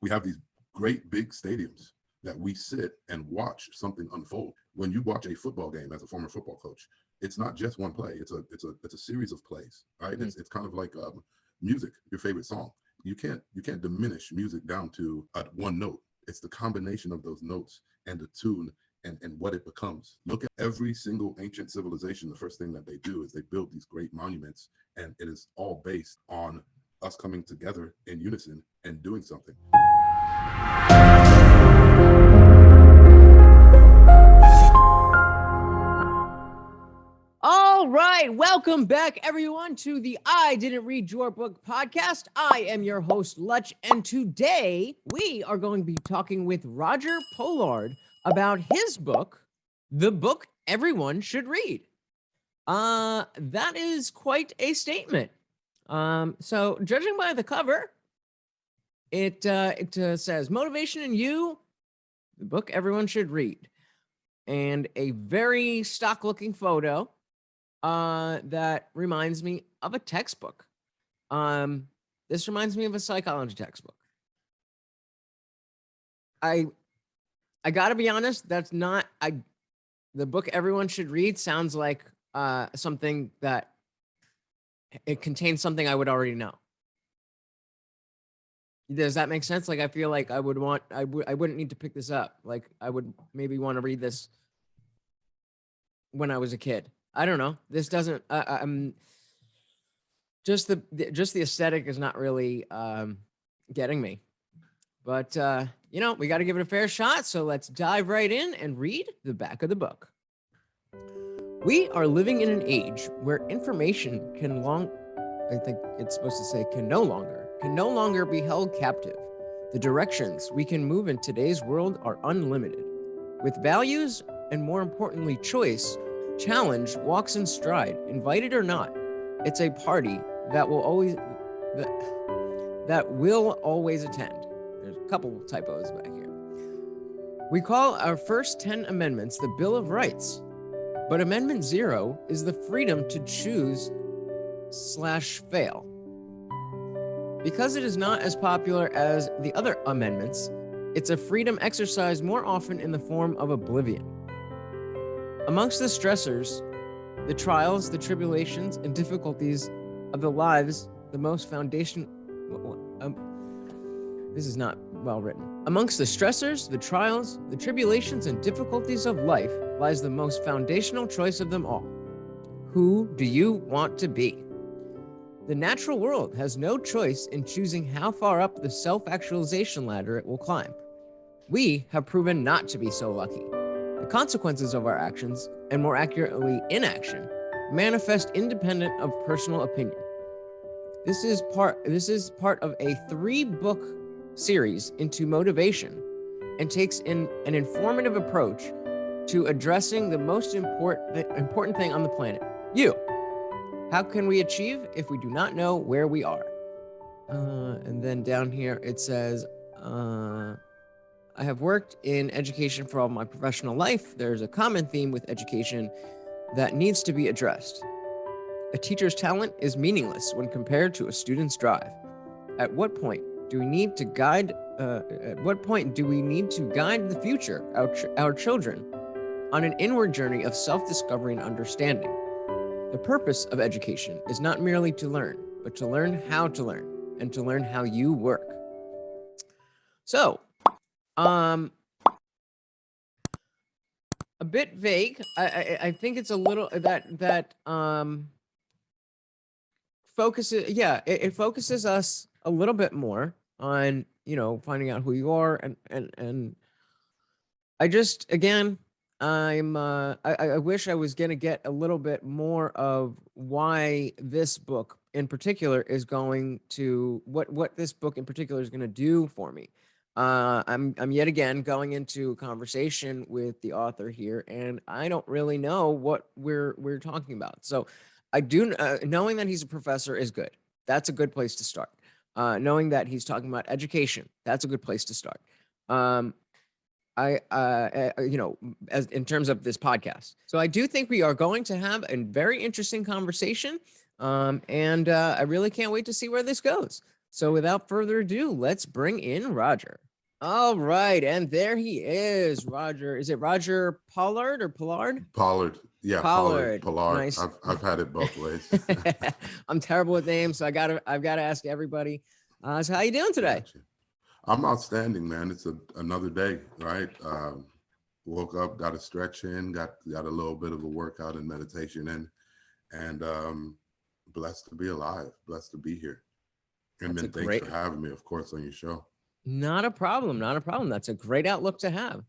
We have these great big stadiums that we sit and watch something unfold. When you watch a football game as a former football coach, it's not just one play. It's a series of plays, right? Mm-hmm. It's kind of like music, your favorite song. You can't diminish music down to one note. It's the combination of those notes and the tune and what it becomes. Look at every single ancient civilization. The first thing that they do is they build these great monuments, and it is all based on us coming together in unison and doing something. All right, welcome back, everyone, to the I Didn't Read Your Book podcast. I am your host, Lutch, and today we are going to be talking with Roger Pollard about his book, The Book Everyone Should Read. That is quite a statement. So judging by the cover, it says Motivation in You, The Book Everyone Should Read, and a very stock-looking photo that reminds me of a textbook. This reminds me of a psychology textbook. I gotta be honest, that's not the book everyone should read sounds like something that it contains something I would already know. Does that make sense? Like, I feel like I wouldn't need to pick this up. Like, I would maybe want to read this when I was a kid. I don't know. This doesn't. Just the aesthetic is not really getting me. But we got to give it a fair shot. So let's dive right in and read the back of the book. We are living in an age where information can no longer be held captive. The directions we can move in today's world are unlimited. With values and, more importantly, choice, challenge walks in stride, invited or not. It's a party that will always attend. There's a couple typos back here. We call our first 10 amendments the Bill of Rights, but Amendment 0 is the freedom to choose/fail. Because it is not as popular as the other amendments, it's a freedom exercised more often in the form of oblivion. Amongst the stressors, the trials, the tribulations, and difficulties of the lives, the most foundation. This is not well written. Amongst the stressors, the trials, the tribulations, and difficulties of life lies the most foundational choice of them all. Who do you want to be? The natural world has no choice in choosing how far up the self-actualization ladder it will climb. We have proven not to be so lucky. The consequences of our actions, and more accurately, inaction, manifest independent of personal opinion. This is part of a 3-book series into motivation and takes in an informative approach to addressing the most important thing on the planet, you. How can we achieve if we do not know where we are? And then down here it says, I have worked in education for all my professional life. There's a common theme with education that needs to be addressed. A teacher's talent is meaningless when compared to a student's drive. At what point do we need to guide the future, our children, on an inward journey of self-discovery and understanding? The purpose of education is not merely to learn, but to learn how to learn and to learn how you work. So, a bit vague. I think it's a little that focuses. Yeah, it focuses us a little bit more on finding out who you are and I just again. I wish I was going to get a little bit more of why this book in particular is going to what this book in particular is going to do for me. I'm yet again going into a conversation with the author here, and I don't really know what we're talking about. So I do knowing that he's a professor is good. That's a good place to start. Knowing that he's talking about education, that's a good place to start. As in terms of this podcast. So I do think we are going to have a very interesting conversation. And I really can't wait to see where this goes. So without further ado, let's bring in Roger. All right, and there he is, Roger. Is it Roger Pollard or Pollard? Pollard. Yeah, Pollard. Pollard. Nice. I've had it both ways. I'm terrible with names, so I've gotta ask everybody. So how you doing today? Gotcha. I'm outstanding, man. It's another day, right? Woke up, got a stretch in, got a little bit of a workout and meditation in, and blessed to be alive, blessed to be here. And then thanks for having me, of course, on your show. Not a problem. Not a problem. That's a great outlook to have.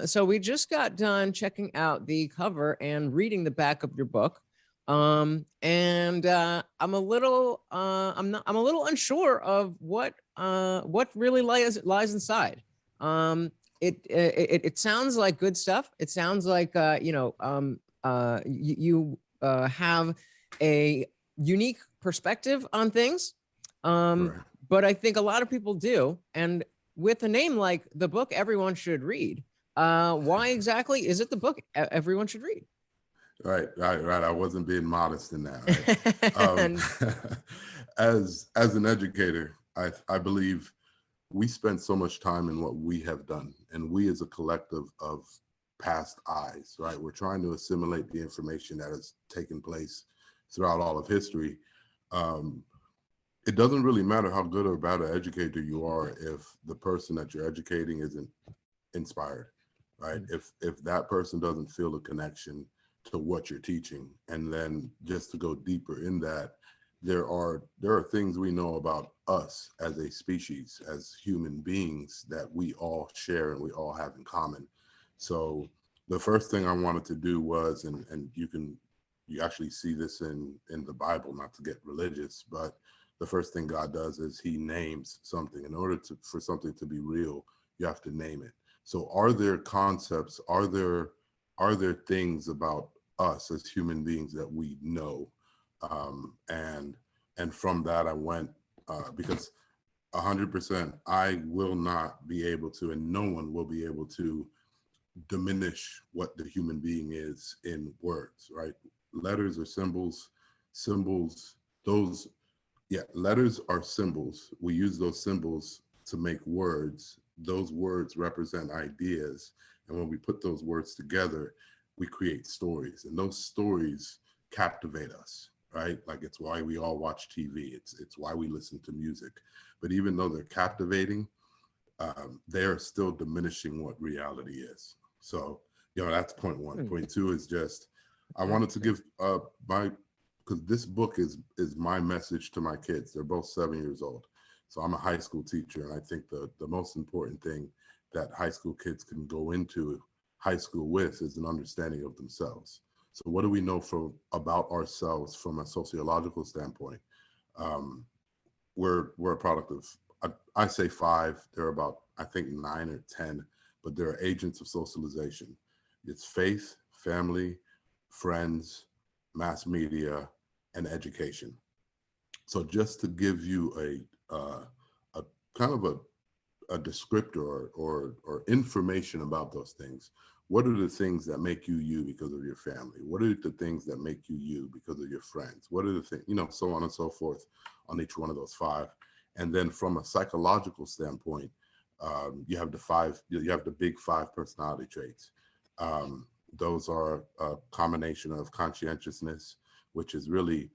So we just got done checking out the cover and reading the back of your book. I'm a little unsure of what really lies inside. It sounds like good stuff. It sounds like you have a unique perspective on things. Right. But I think a lot of people do. And with a name like the book everyone should read, why exactly is it the book everyone should read? Right. I wasn't being modest in that. Right? As an educator, I believe we spend so much time in what we have done, and we as a collective of past eyes, right? We're trying to assimilate the information that has taken place throughout all of history. It doesn't really matter how good or bad an educator you are if the person that you're educating isn't inspired, right? If that person doesn't feel a connection to what you're teaching. And then just to go deeper in that, there are things we know about us as a species, as human beings, that we all share and we all have in common. So the first thing I wanted to do was, and you actually see this in the Bible, not to get religious, but the first thing God does is he names something. In order for something to be real, you have to name it. So are there concepts, are there things about us as human beings that we know? And from that I went, because 100%, I will not be able to, and no one will be able to diminish what the human being is in words, right? Letters are symbols, letters are symbols. We use those symbols to make words. Those words represent ideas. And when we put those words together, we create stories. And those stories captivate us, right? Like, it's why we all watch TV. It's why we listen to music. But even though they're captivating, they are still diminishing what reality is. So, that's point one. Point two is just, I wanted to give because this book is my message to my kids. They're both 7 years old. So I'm a high school teacher, and I think the most important thing that high school kids can go into high school with is an understanding of themselves. So what do we know about ourselves from a sociological standpoint? We're a product of, I say 5, they're about, I think 9 or 10, but they're agents of socialization. It's faith, family, friends, mass media, and education. So just to give you a kind of a descriptor or information about those things. What are the things that make you you because of your family? What are the things that make you you because of your friends? What are the things, so on and so forth on each one of those 5. And then from a psychological standpoint, you have the big 5 personality traits. Those are a combination of conscientiousness, which is really,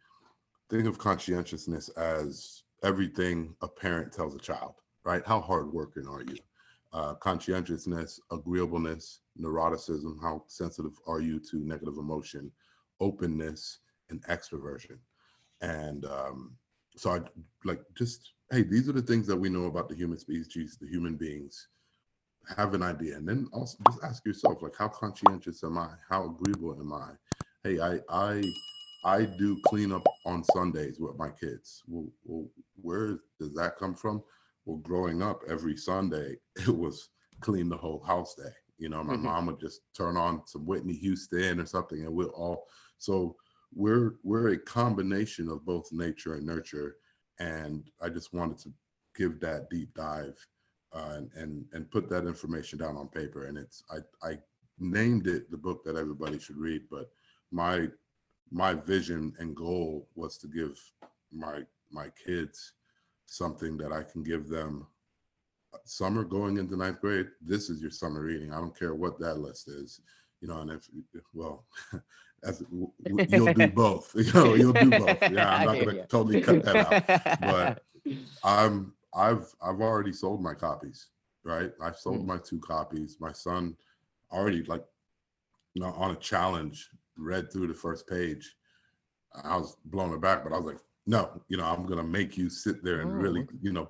think of conscientiousness as everything a parent tells a child, right? How hardworking are you? Conscientiousness, agreeableness, neuroticism, how sensitive are you to negative emotion, openness, and extroversion. And so I hey, these are the things that we know about the human species, the human beings. Have an idea, and then also just ask yourself, like, how conscientious am I? How agreeable am I? Hey, I do cleanup on Sundays with my kids. Well, where does that come from? Well, growing up, every Sunday it was clean the whole house day. My mom would just turn on some Whitney Houston or something, and we're a combination of both nature and nurture. And I just wanted to give that deep dive and put that information down on paper. And I named it the book that everybody should read, but my vision and goal was to give my kids something that I can give them. Summer going into ninth grade, this is your summer reading. I don't care what that list is, and if, well, you'll do both, you'll do both. Yeah, I'm I not hear going to ya. totally cut that out, but I've already sold my copies, right? I've sold my 2 copies. My son already, like, on a challenge, read through the first page. I was blown aback, but I was like, no, I'm going to make you sit there and really,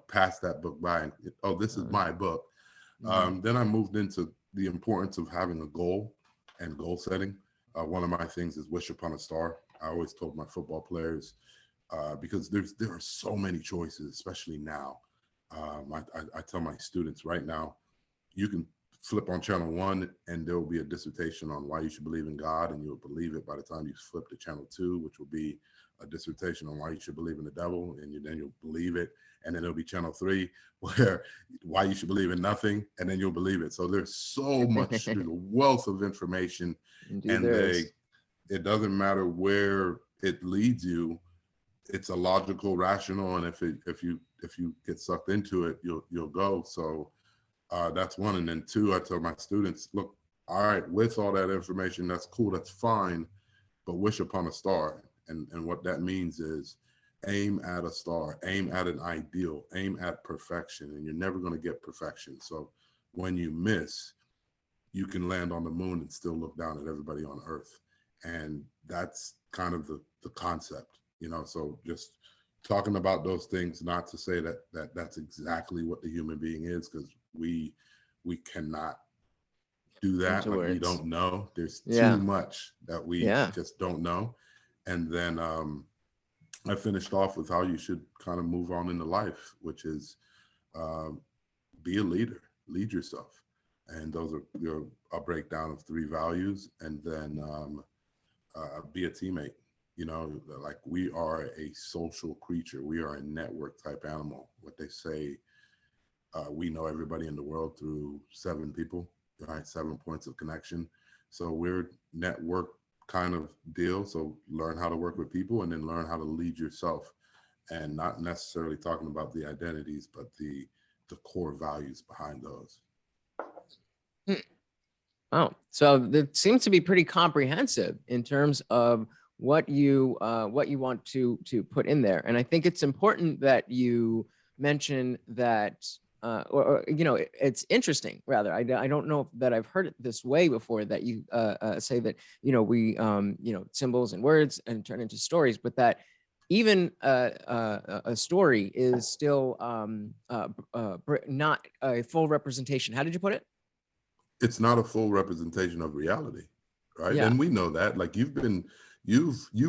pass that book by. And, oh, this is my book. Then I moved into the importance of having a goal and goal setting. One of my things is wish upon a star. I always told my football players, because there are so many choices, especially now. I tell my students right now, you can flip on channel 1 and there will be a dissertation on why you should believe in God, and you'll believe it by the time you flip to channel 2, which will be a dissertation on why you should believe in the devil, and then you'll believe it. And then it'll be channel 3 where why you should believe in nothing, and then you'll believe it. So there's so much, there's a wealth of information. Indeed, and it doesn't matter where it leads you. It's a logical, rational, and if you get sucked into it, you'll go. So that's one. And then 2, I tell my students, look, all right, with all that information, that's cool, that's fine, but wish upon a star. And what that means is aim at a star, aim at an ideal, aim at perfection, and you're never going to get perfection. So when you miss, you can land on the moon and still look down at everybody on Earth. And that's kind of the concept, so just talking about those things, not to say that's exactly what the human being is, because we cannot do that. Like, we don't know. There's too much that we just don't know. And then I finished off with how you should kind of move on into life, which is be a leader, lead yourself. And those are a breakdown of 3 values. And then be a teammate. Like, we are a social creature. We are a network type animal. What they say, we know everybody in the world through 7 people, right? 7 points of connection. So we're network kind of deal. So learn how to work with people, and then learn how to lead yourself, and not necessarily talking about the identities, but the core values behind those. Wow. So it seems to be pretty comprehensive in terms of what you want to put in there. And I think it's important that you mention that, it's interesting, rather. I don't know that I've heard it this way before, that you say that, we, symbols and words and turn into stories, but that even a story is still not a full representation. How did you put it? It's not a full representation of reality, right? Yeah. And we know that. Like, you've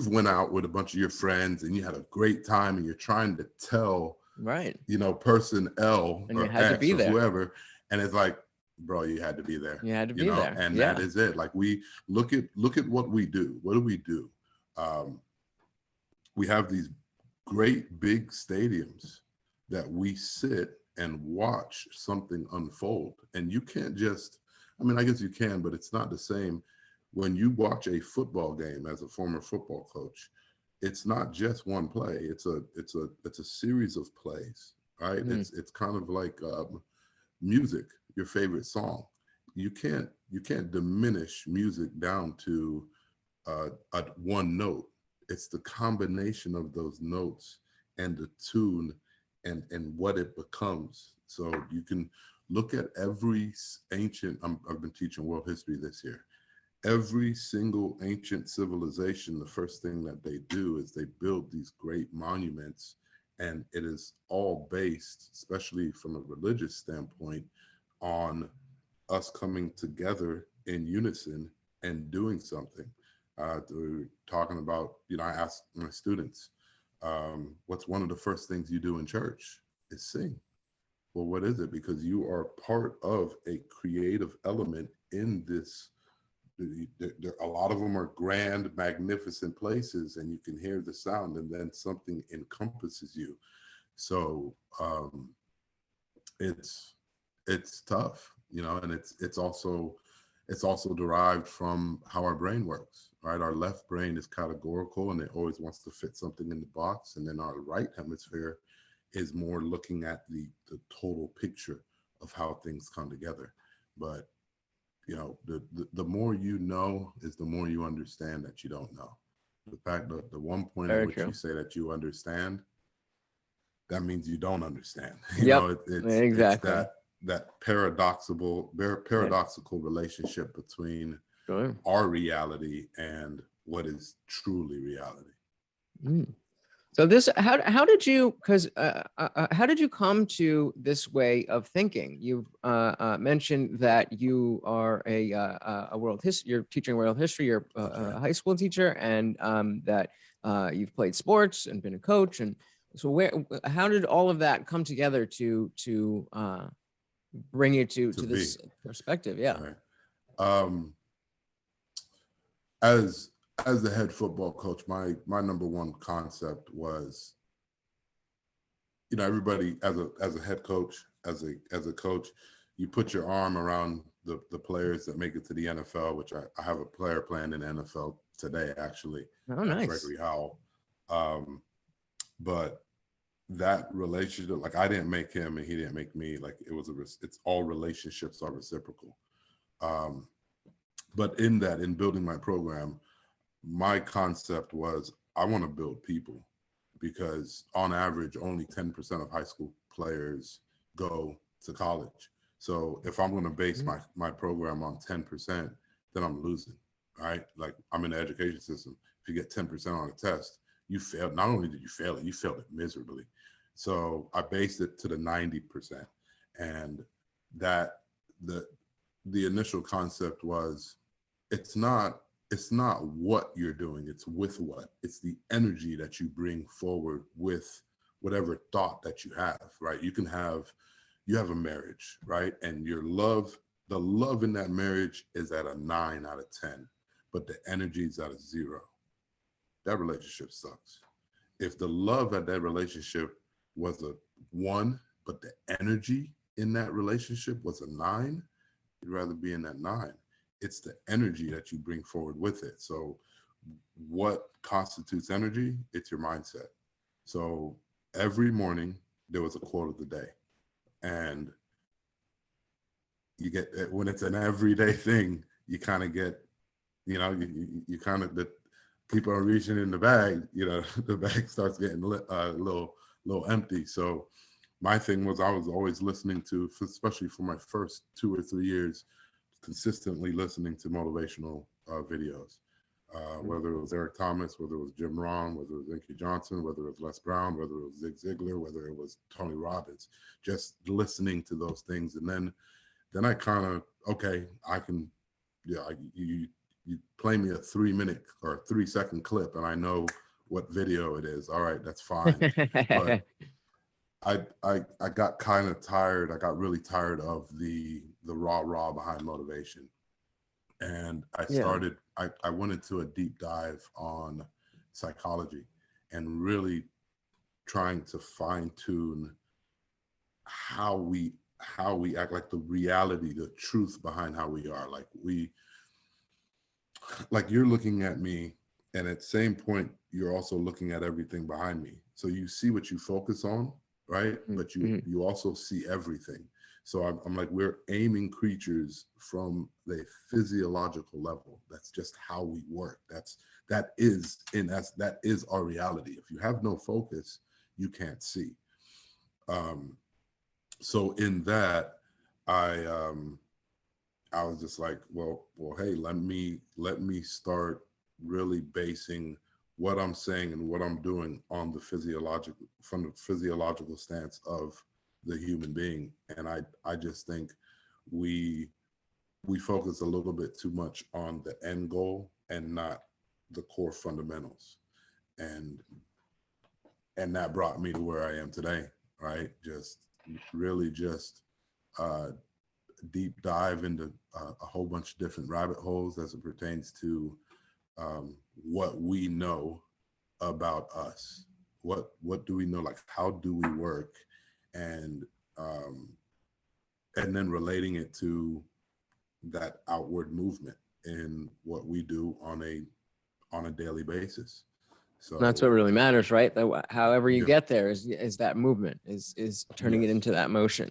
went out with a bunch of your friends and you had a great time, and you're trying to tell, right, person L and or you had to X be or there. whoever, and it's like, bro, you had to be there. You had to be there. And Yeah. that is it. Like, we look at what we do. What do we do? We have these great big stadiums that we sit and watch something unfold, and you can't just, I guess you can, but it's not the same. When you watch a football game as a former football coach, it's not just one play. It's a series of plays, right? It's kind of like music, your favorite song. You can't diminish music down to one note. It's the combination of those notes and the tune and what it becomes. So you can look at every ancient, I've been teaching world history this year. Every single ancient civilization, the first thing that they do is they build these great monuments, and it is all based, especially from a religious standpoint, on us coming together in unison and doing something. We're talking about, I ask my students, what's one of the first things you do in church? Is sing. Well, what is it? Because you are part of a creative element in this. A lot of them are grand, magnificent places, and you can hear the sound, and then something encompasses you. So it's tough, and it's also derived from how our brain works, right? Our left brain is categorical, and it always wants to fit something in the box, and then our right hemisphere is more looking at the total picture of how things come together. But the more you know is the more you understand that you don't know. The fact that the one point Very at which true. you say that you understand, that means you don't understand. Yep. It's Exactly. that paradoxical relationship between Sure. our reality and what is truly reality. Mm. So this, how did you, because how did you come to this way of thinking? You've mentioned that you are a world history, you're teaching world history, you're a high school teacher, and that you've played sports and been a coach. And so how did all of that come together to bring you to this perspective? Yeah. Right. As the head football coach, my number one concept was, everybody as a head coach, as a coach, you put your arm around the players that make it to the NFL, which I have a player playing in the NFL today, actually. Oh, nice. Gregory Howell. But that relationship, like, I didn't make him and he didn't make me. Like, it's all relationships are reciprocal. But in building my program, my concept was, I want to build people, because on average, only 10% of high school players go to college. So if I'm going to base my program on 10%, then I'm losing, right? Like, I'm in the education system. If you get 10% on a test, you failed. Not only did you fail it, you failed it miserably. So I based it to the 90%. And that the initial concept was, it's not what you're doing, it's with what. It's the energy that you bring forward with whatever thought that you have, right? You have a marriage, right? And the love in that marriage is at a 9 out of 10, but the energy is at a 0. That relationship sucks. If the love at that relationship was a 1, but the energy in that relationship was a 9, you'd rather be in that 9. It's the energy that you bring forward with it. So what constitutes energy? It's your mindset. So every morning there was a quote of the day, and you get, when it's an everyday thing, you kind of get, you kind of, the people are reaching in the bag, the bag starts getting a little empty. So my thing was, I was always listening to, especially for my first 2 or 3 years, consistently listening to motivational videos, whether it was Eric Thomas, whether it was Jim Rohn, whether it was Inky Johnson, whether it was Les Brown, whether it was Zig Ziglar, whether it was Tony Robbins, just listening to those things. And then I kind of, okay, I can, you play me a 3-minute or 3-second clip and I know what video it is. All right, that's fine. But I got kind of tired. I got really tired of the raw behind motivation. And I went into a deep dive on psychology and really trying to fine tune how we act, like the reality, the truth behind how we are. Like you're looking at me, and at the same point, you're also looking at everything behind me. So you see what you focus on, right? But you also see everything. So I'm like, we're aiming creatures from the physiological level. That's just how we work. That is our reality. If you have no focus, you can't see. So in that, I was just like, well, hey, let me start really basing what I'm saying and what I'm doing on from the physiological stance of the human being. And I just think we focus a little bit too much on the end goal and not the core fundamentals. And that brought me to where I am today, right? Just really deep dive into a whole bunch of different rabbit holes as it pertains to what we know about us. What do we know? Like, how do we work? And then relating it to that outward movement in what we do on a daily basis. That's what So really matters, right? That however you yeah, get there is that movement, is turning it yes, into that motion.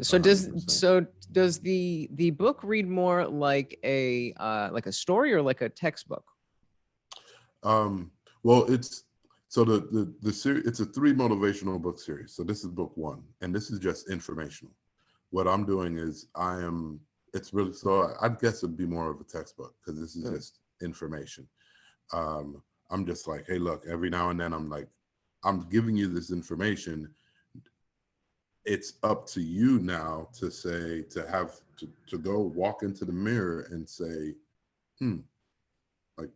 So does 100%. the book read more like a story or like a textbook? Well, it's so the series. It's a 3 motivational book series. So this is book 1, and this is just informational. What I'm doing is It's really, so I guess it'd be more of a textbook because this is just information. Um, I'm just like, hey, look, every now and then I'm giving you this information. It's up to you now to say, to go walk into the mirror and say, like,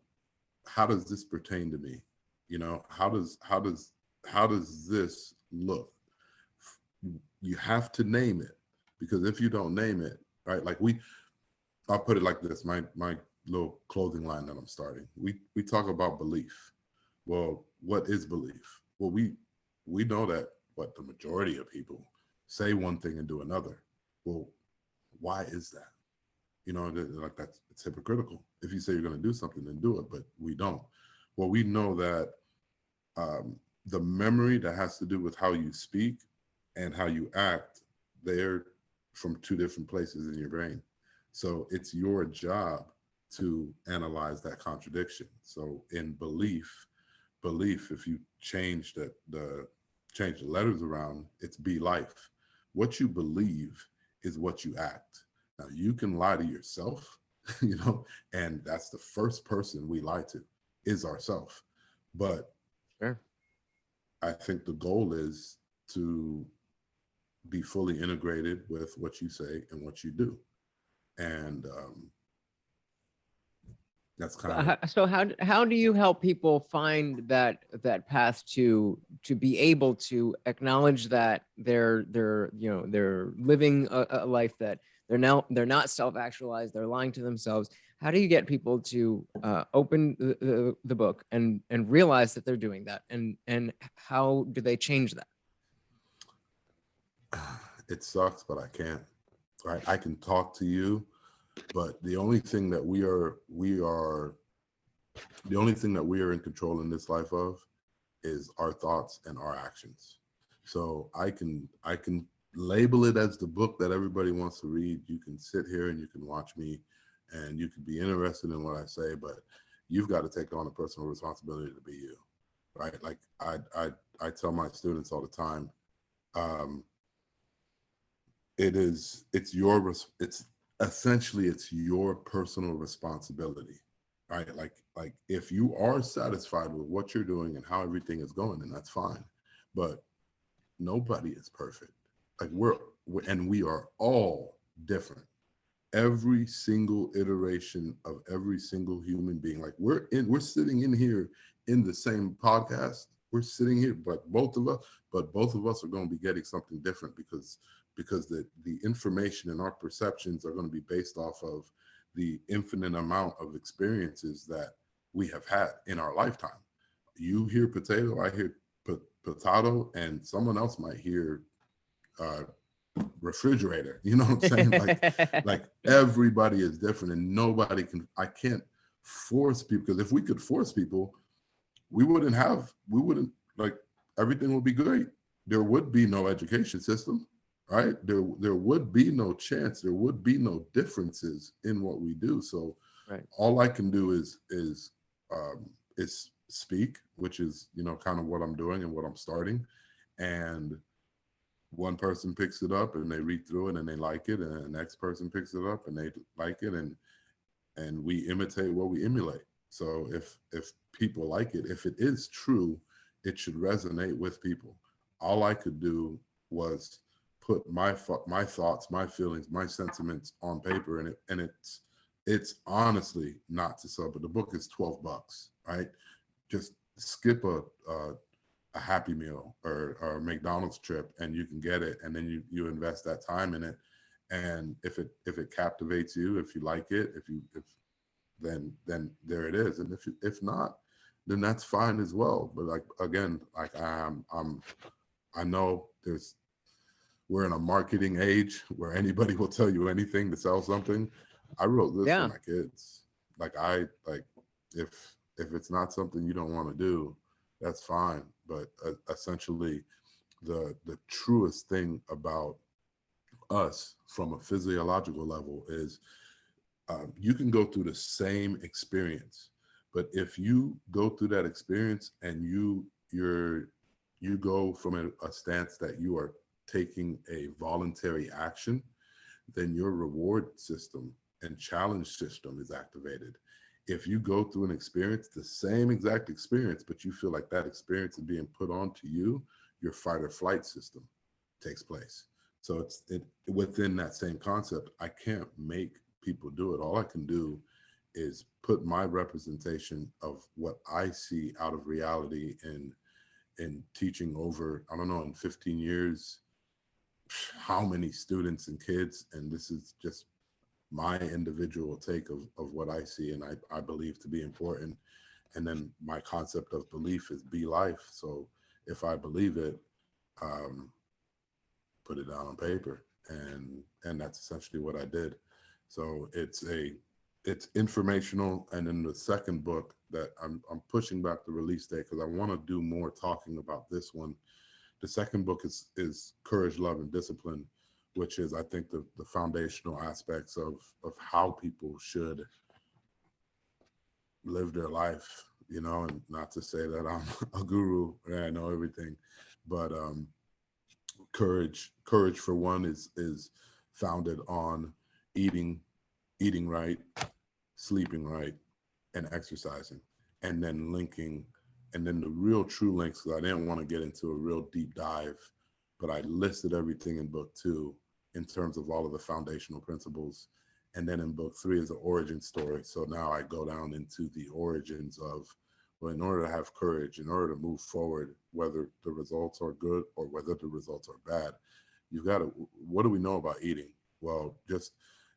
how does this pertain to me? You know, how does this look? You have to name it, because if you don't name it, right? Like I'll put it like this, my little clothing line that I'm starting. We talk about belief. Well, what is belief? Well, we know that what the majority of people say one thing and do another. Well, why is that? You know, like it's hypocritical. If you say you're going to do something, then do it, but we don't. Well, we know that the memory that has to do with how you speak and how you act, they're from 2 different places in your brain. So it's your job to analyze that contradiction. So in belief, if you change the letters around, it's be life. What you believe is what you act. Now you can lie to yourself, you know, and that's the first person we lie to, is ourself. But Sure. I think the goal is to be fully integrated with what you say and what you do. And that's kind of, So how do you help people find that path to be able to acknowledge that they're they're living a life that they're not self-actualized, they're lying to themselves? How do you get people to open the book and realize that they're doing that, and how do they change that? it sucks, but I can't. Right? I can talk to you, but the only thing that we are in control in this life of is our thoughts and our actions. So I can label it as the book that everybody wants to read. You can sit here and you can watch me and you can be interested in what I say, but you've got to take on a personal responsibility to be you, right? Like I tell my students all the time, it's essentially your personal responsibility, right? Like if you are satisfied with what you're doing and how everything is going, then that's fine. But nobody is perfect. Like we are all different. Every single iteration of every single human being, like we're sitting in here in the same podcast. We're sitting here, but both of us are going to be getting something different because the information and our perceptions are going to be based off of the infinite amount of experiences that we have had in our lifetime. You hear potato, I hear potato, and someone else might hear refrigerator. You know what I'm saying? like everybody is different, and I can't force people, because if we could force people, we wouldn't like, everything would be great. There would be no education system, right? There would be no chance. There would be no differences in what we do. So Right. all I can do is speak, which is, you know, kind of what I'm doing and what I'm starting. And one person picks it up and they read through it and they like it, and the next person picks it up and they like it, and we imitate what we emulate. So if people like it, if it is true, it should resonate with people. All I could do was put my thoughts, my feelings, my sentiments on paper, and it's honestly not to sell, but the book is $12, right? Just skip a Happy Meal or a McDonald's trip and you can get it, and then you invest that time in it. And if it captivates you, if you like it, then there it is. And if not, then that's fine as well. But like, again, like I know we're in a marketing age where anybody will tell you anything to sell something. I wrote this for my kids. Like if If it's not something you don't want to do, that's fine. But essentially, the truest thing about us from a physiological level is you can go through the same experience, but if you go through that experience and you go from a stance that you are taking a voluntary action, then your reward system and challenge system is activated. If you go through an experience, the same exact experience, but you feel like that experience is being put onto you, your fight or flight system takes place. So it's within that same concept. I can't make people do it. All I can do is put my representation of what I see out of reality in teaching over, I don't know, in 15 years, how many students and kids, and this is just my individual take of what I see and I believe to be important. And then my concept of belief is be life. So if I believe it, put it down on paper, and that's essentially what I did. So it's informational. And in the second book that I'm pushing back the release date because I want to do more talking about this one. The second book is Courage, Love, and Discipline, which is, I think, the foundational aspects of how people should live their life, you know, and not to say that I'm a guru and I know everything, but courage for one is founded on eating right, sleeping right, and exercising, and then linking, and then the real true links, because I didn't want to get into a real deep dive, but I listed everything in book 2 in terms of all of the foundational principles. And then in book 3 is the origin story. So now I go down into the origins of, well, in order to have courage, in order to move forward, whether the results are good or whether the results are bad, you've got to, what do we know about eating? Well, just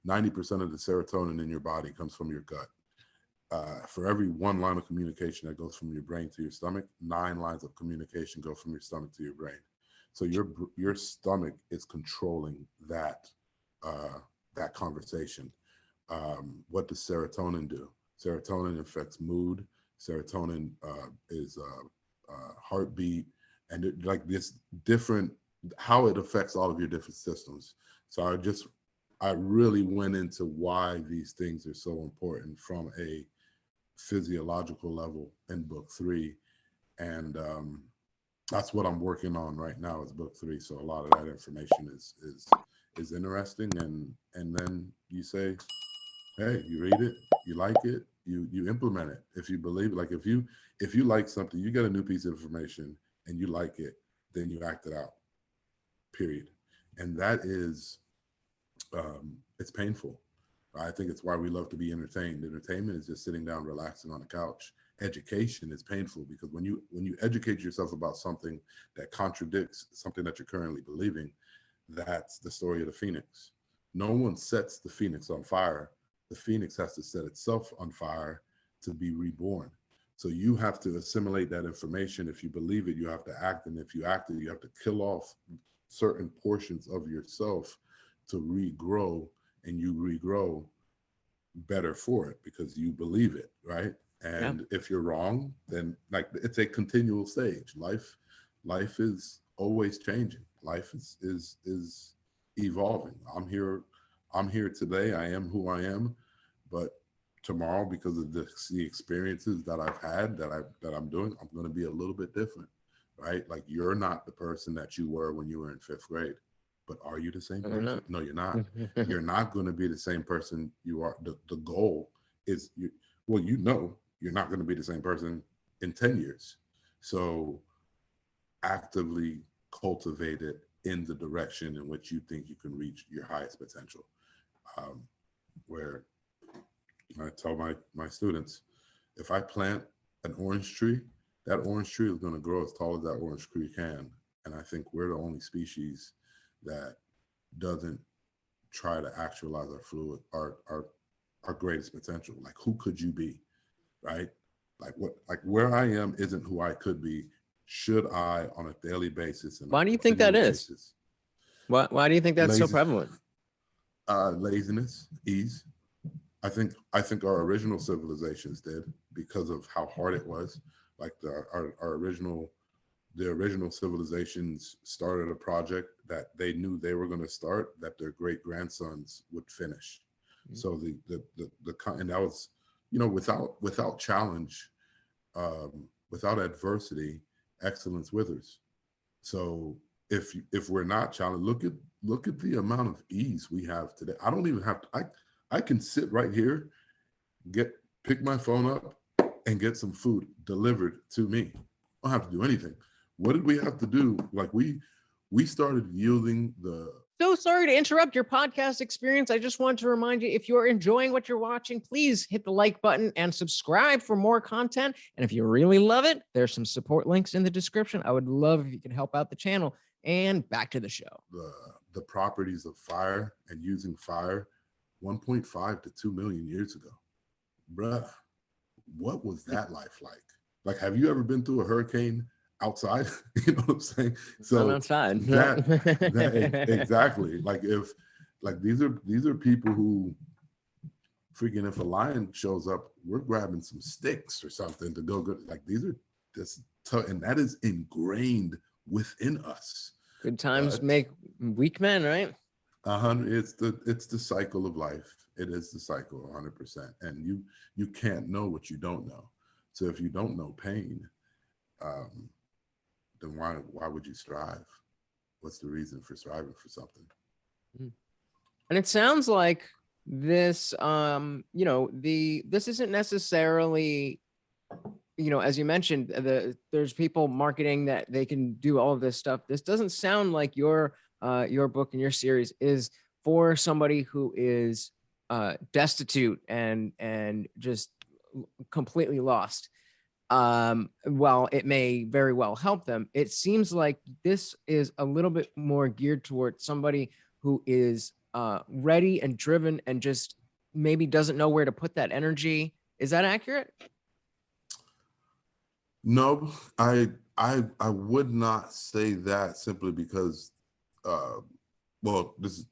90% of the serotonin in your body comes from your gut. For every one line of communication that goes from your brain to your stomach, 9 lines of communication go from your stomach to your brain. So your stomach is controlling that that conversation. What does serotonin do? Serotonin affects mood. Serotonin is heartbeat, and like this different, how it affects all of your different systems. So I really went into why these things are so important from a physiological level in book 3, and that's what I'm working on right now is book 3. So a lot of that information is interesting, and then you say, hey, you read it, you like it, you implement it. If you believe, like if you like something, you get a new piece of information and you like it, then you act it out, period. And that is it's painful. I think it's why we love to be entertained. Entertainment is just sitting down, relaxing on the couch. Education is painful because when you educate yourself about something that contradicts something that you're currently believing, that's the story of the phoenix. No one sets the phoenix on fire. The phoenix has to set itself on fire to be reborn. So you have to assimilate that information. If you believe it, you have to act. And if you act it, you have to kill off certain portions of yourself to regrow, and you regrow better for it because you believe it, right? And if you're wrong, then like it's a continual stage. Life is always changing. Life is evolving. I'm here today. I am who I am, but tomorrow, because of the experiences that I've had, that I'm doing, I'm going to be a little bit different, right? Like you're not the person that you were when you were in 5th grade, but are you the same person? No, you're not. You're not going to be the same person you are. The goal is you're not going to be the same person in 10 years. So actively cultivate it in the direction in which you think you can reach your highest potential. Where I tell my students, if I plant an orange tree, that orange tree is going to grow as tall as that orange tree can. And I think we're the only species that doesn't try to actualize our greatest potential. Like, who could you be, right? Like where I am isn't who I could be. Should I, on a daily basis? And why do you think that is? Why do you think that's so prevalent? Laziness, ease. I think our original civilizations did, because of how hard it was. Like our original, the original civilizations started a project that they knew they were going to start, that their great grandsons would finish. So and that was, without challenge, without adversity, excellence withers. So if we're not challenged, look at the amount of ease we have today. I don't even have to. I can sit right here, pick my phone up, and get some food delivered to me. I don't have to do anything. What did we have to do? Like we started yielding the. So sorry to interrupt your podcast experience. I just want to remind you, if you're enjoying what you're watching, please hit the like button and subscribe for more content. And if you really love it, there's some support links in the description. I would love if you could help out the channel. And back to the show. The properties of fire and using fire 1.5 to 2 million years ago. Bruh, what was that life like? Like, have you ever been through a hurricane outside? You know what I'm saying? So I'm outside. that exactly. Like these are people who freaking, if a lion shows up, we're grabbing some sticks or something to go good. Like these are and that is ingrained within us. Good times make weak men, right? 100. It's the cycle of life. It is the cycle 100%. And you can't know what you don't know. So if you don't know pain, then why would you strive? What's the reason for striving for something? And it sounds like this, this isn't necessarily, as you mentioned, there's people marketing that they can do all of this stuff. This doesn't sound like your book and your series is for somebody who is destitute and just completely lost. While it may very well help them, it seems like this is a little bit more geared towards somebody who is ready and driven and just maybe doesn't know where to put that energy. Is that accurate? No, I would not say that, simply because, this is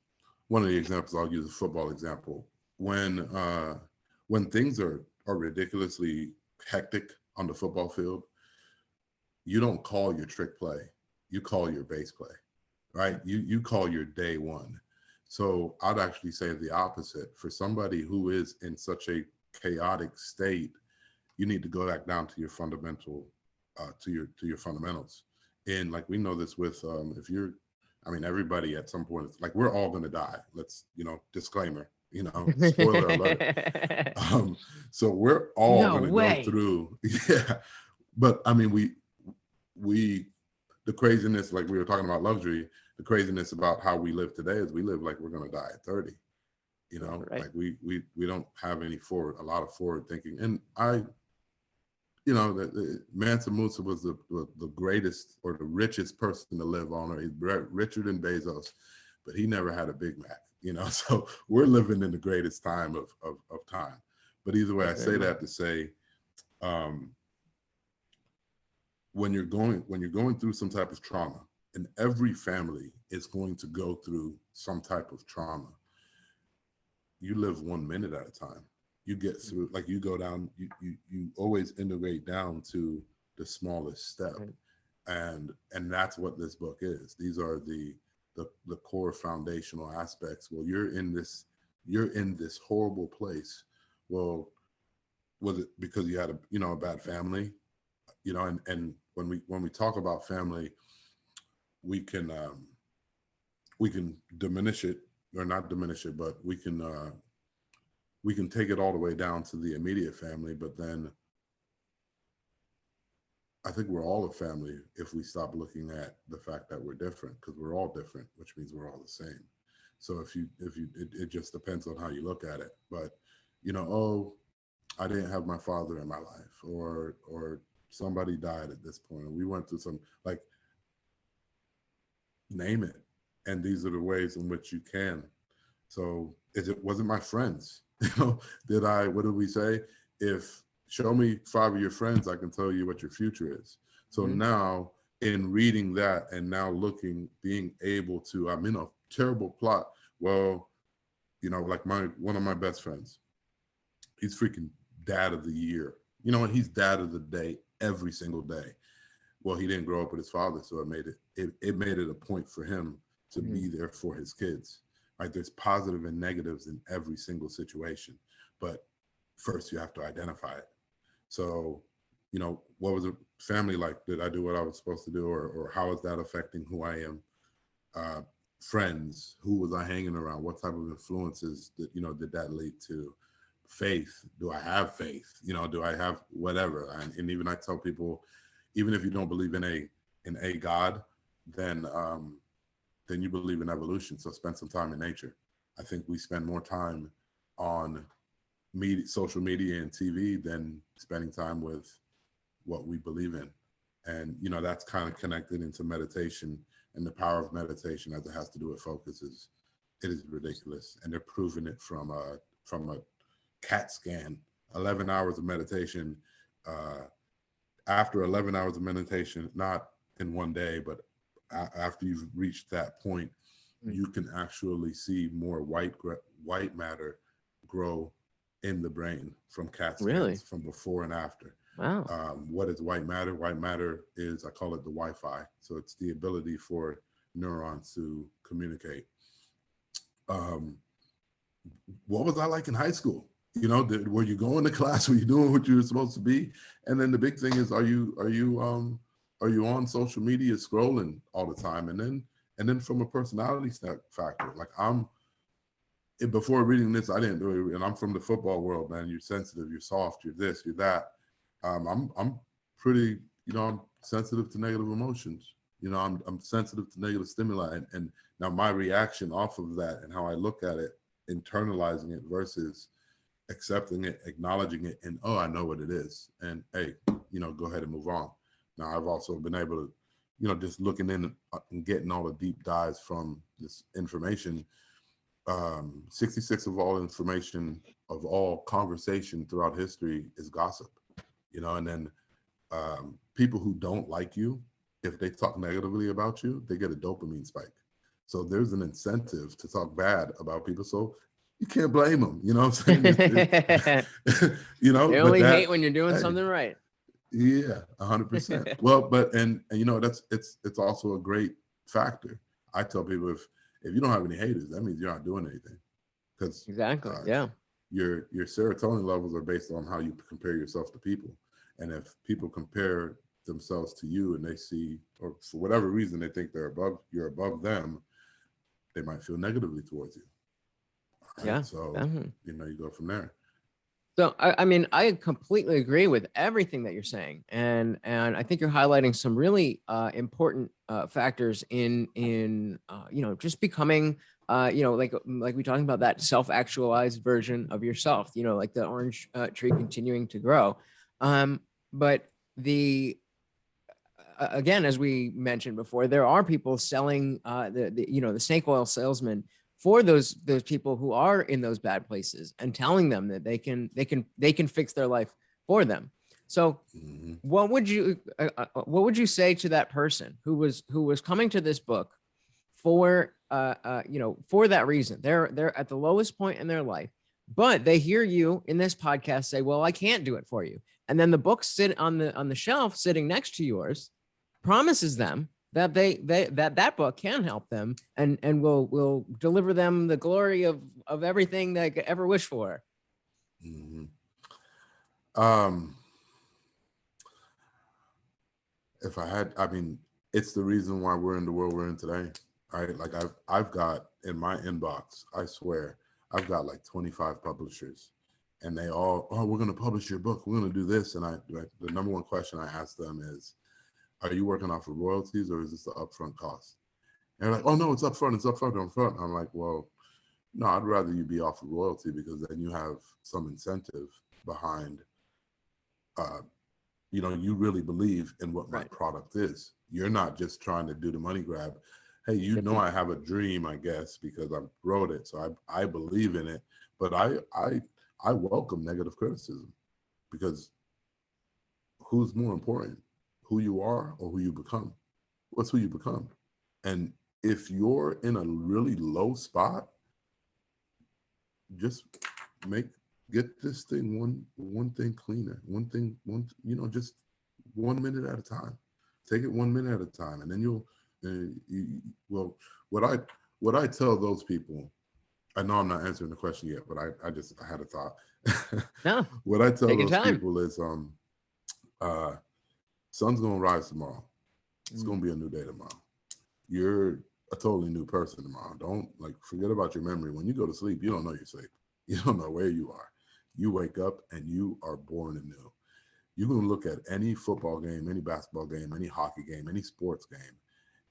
one of the examples. I'll use a football example. When things are ridiculously hectic on the football field, you don't call your trick play, you call your base play, right? You call your day one. So I'd actually say the opposite. For somebody who is in such a chaotic state, you need to go back down to your fundamental, to your fundamentals. And like, we know this with, everybody at some point, like, we're all going to die. Let's, disclaimer, spoiler alert. So we're all going to go through. Yeah. But we, the craziness, like we were talking about luxury, the craziness about how we live today is we live like we're going to die at 30. Right. Like we don't have a lot of forward thinking. And Mansa Musa was the greatest or the richest person to live on Earth. He's richer than Bezos, but he never had a Big Mac, so we're living in the greatest time of time. But either way, I say that to say, when you're going through some type of trauma, and every family is going to go through some type of trauma, you live 1 minute at a time. You get through, like, you go down, you always integrate down to the smallest step. And that's what this book is. These are the core foundational aspects. Well, you're in this horrible place. Well, was it because you had a bad family? And when we talk about family, we can diminish it, or not diminish it, but we can take it all the way down to the immediate family. But then I think we're all a family if we stop looking at the fact that we're different, because we're all different, which means we're all the same. So it just depends on how you look at it. But I didn't have my father in my life, or somebody died at this point, and we went through some, like, name it. And these are the ways in which you can. So it wasn't my friends. What did we say? Show me 5 of your friends, I can tell you what your future is. So now, in reading that, and now being able to, I'm in a terrible plot. Well, like one of my best friends, he's freaking dad of the year. You know, and he's dad of the day every single day. Well, he didn't grow up with his father, so it made it a point for him to be there for his kids. Right? There's positive and negatives in every single situation, but first you have to identify it. So, you know, what was a family like? Did I do what I was supposed to do, or how is that affecting who I am? Friends, who was I hanging around? What type of influences did that lead to? Faith, do I have faith? You know, do I have whatever? And even I tell people, even if you don't believe in a God, then you believe in evolution. So spend some time in nature. I think we spend more time on social media and TV than spending time with what we believe in. And, you know, that's kind of connected into meditation, and the power of meditation as it has to do with focus it is ridiculous. And they're proving it from a CAT scan. 11 hours of meditation, after 11 hours of meditation, not in one day, but after you've reached that point, you can actually see more white matter grow in the brain from CAT scans. Really? From before and after. Wow. What is white matter? White matter is, I call it the Wi-Fi. So it's the ability for neurons to communicate. What was I like in high school? You know, were you going to class? Were you doing what you were supposed to be? And then the big thing is, are you on social media scrolling all the time? And then from a personality factor, like before reading this, I didn't do it, and I'm from the football world, man. You're sensitive, you're soft, you're this, you're that. I'm pretty, you know, I'm sensitive to negative emotions. You know, I'm sensitive to negative stimuli, and now my reaction off of that and how I look at it, internalizing it versus accepting it, acknowledging it, and I know what it is, and hey, you know, go ahead and move on. Now I've also been able to, you know, just looking in and getting all the deep dives from this information. 66 of all information of all conversation throughout history is gossip, you know, and then people who don't like you, if they talk negatively about you, they get a dopamine spike. So there's an incentive to talk bad about people. So you can't blame them, you know what I'm saying? You know, they only hate when you're doing something right. Yeah, 100%. Well, but and you know, it's also a great factor. I tell people, if you don't have any haters, that means you're not doing anything. Because exactly, yeah, your serotonin levels are based on how you compare yourself to people. And if people compare themselves to you and they see, or for whatever reason they think you're above them, they might feel negatively towards you. Right? Yeah. So you know, you go from there. So I mean, I completely agree with everything that you're saying, and I think you're highlighting some really important factors in you know, just becoming you know, like we talking about that self-actualized version of yourself. You know, like the orange tree continuing to grow. But again, as we mentioned before, there are people selling the you know, the snake oil salesman for those people who are in those bad places and telling them that they can fix their life for them. So what would you say to that person who was coming to this book for you know, for that reason? They're at the lowest point in their life, but they hear you in this podcast say, well, I can't do it for you. And then the book sit on the shelf sitting next to yours promises them that that book can help them and will deliver them the glory of everything they could ever wish for. If I had, I mean, it's the reason why we're in the world we're in today. Right? Like I've got in my inbox, I swear, I've got like 25 publishers, and they all, we're going to publish your book, we're going to do this. And the number one question I ask them is, are you working off of royalties, or is this the upfront cost? And they're like, oh no, it's upfront. I'm like, well, no, I'd rather you be off of royalty, because then you have some incentive behind, you know, you really believe in what my product is. You're not just trying to do the money grab. Hey, you know, I have a dream, I guess, because I wrote it, so I believe in it. But I welcome negative criticism, because who's more important, who you are or who you become? What's who you become? And if you're in a really low spot, just make get this thing one thing cleaner, just 1 minute at a time. Take it 1 minute at a time, and then well, what I tell those people, I know I'm not answering the question yet, but I had a thought. No, what I tell take your those time. people is sun's gonna rise tomorrow. It's gonna be a new day tomorrow. You're a totally new person tomorrow. Don't forget about your memory. When you go to sleep, you don't know you're asleep. You don't know where you are. You wake up and you are born anew. You can look at any football game, any basketball game, any hockey game, any sports game,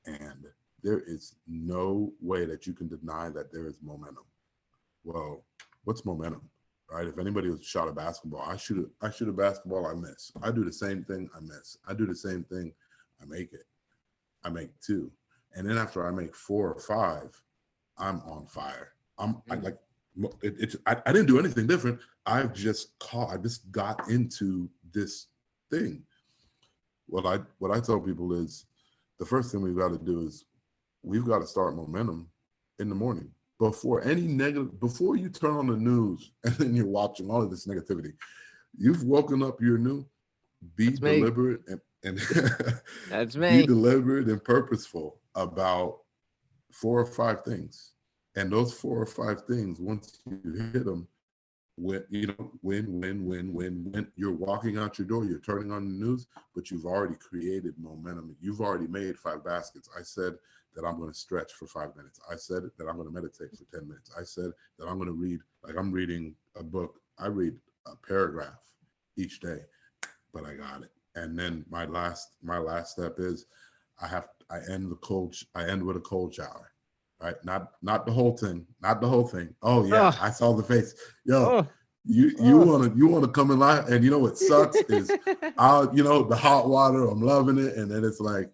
and there is no way that you can deny that there is momentum. Well, what's momentum, right? If anybody was shot a basketball, I shoot a basketball, I miss. I do the same thing, I miss. I do the same thing, I make it. I make 2. And then after I make 4 or 5, I'm on fire. I didn't do anything different. I just got into this thing. What I tell people is the first thing we've got to do is we've got to start momentum in the morning before you turn on the news and then you're watching all of this negativity. You've woken up, you're new. Be deliberate and That's me. Be deliberate and purposeful about 4 or 5 things. And those 4 or 5 things, once you hit them, when you're walking out your door, you're turning on the news, but you've already created momentum. You've already made 5 baskets. I said that I'm going to stretch for 5 minutes. I said that I'm going to meditate for 10 minutes. I said that I'm going to read, I'm reading a book. I read a paragraph each day, but I got it. And then my last step is I end with a cold shower. Right, not the whole thing, Oh yeah, I saw the face. Yo, you want to come in line, and you know what sucks is, the hot water. I'm loving it, and then it's like,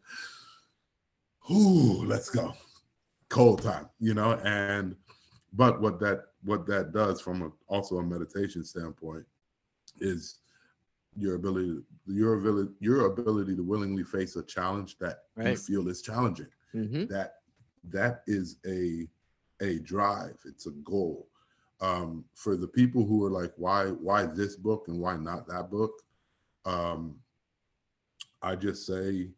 ooh, let's go, cold time. But what that does from also a meditation standpoint is your ability to willingly face a challenge that you feel is challenging. Mm-hmm. That is a drive. It's a goal. For the people who are like, why this book and why not that book? I just say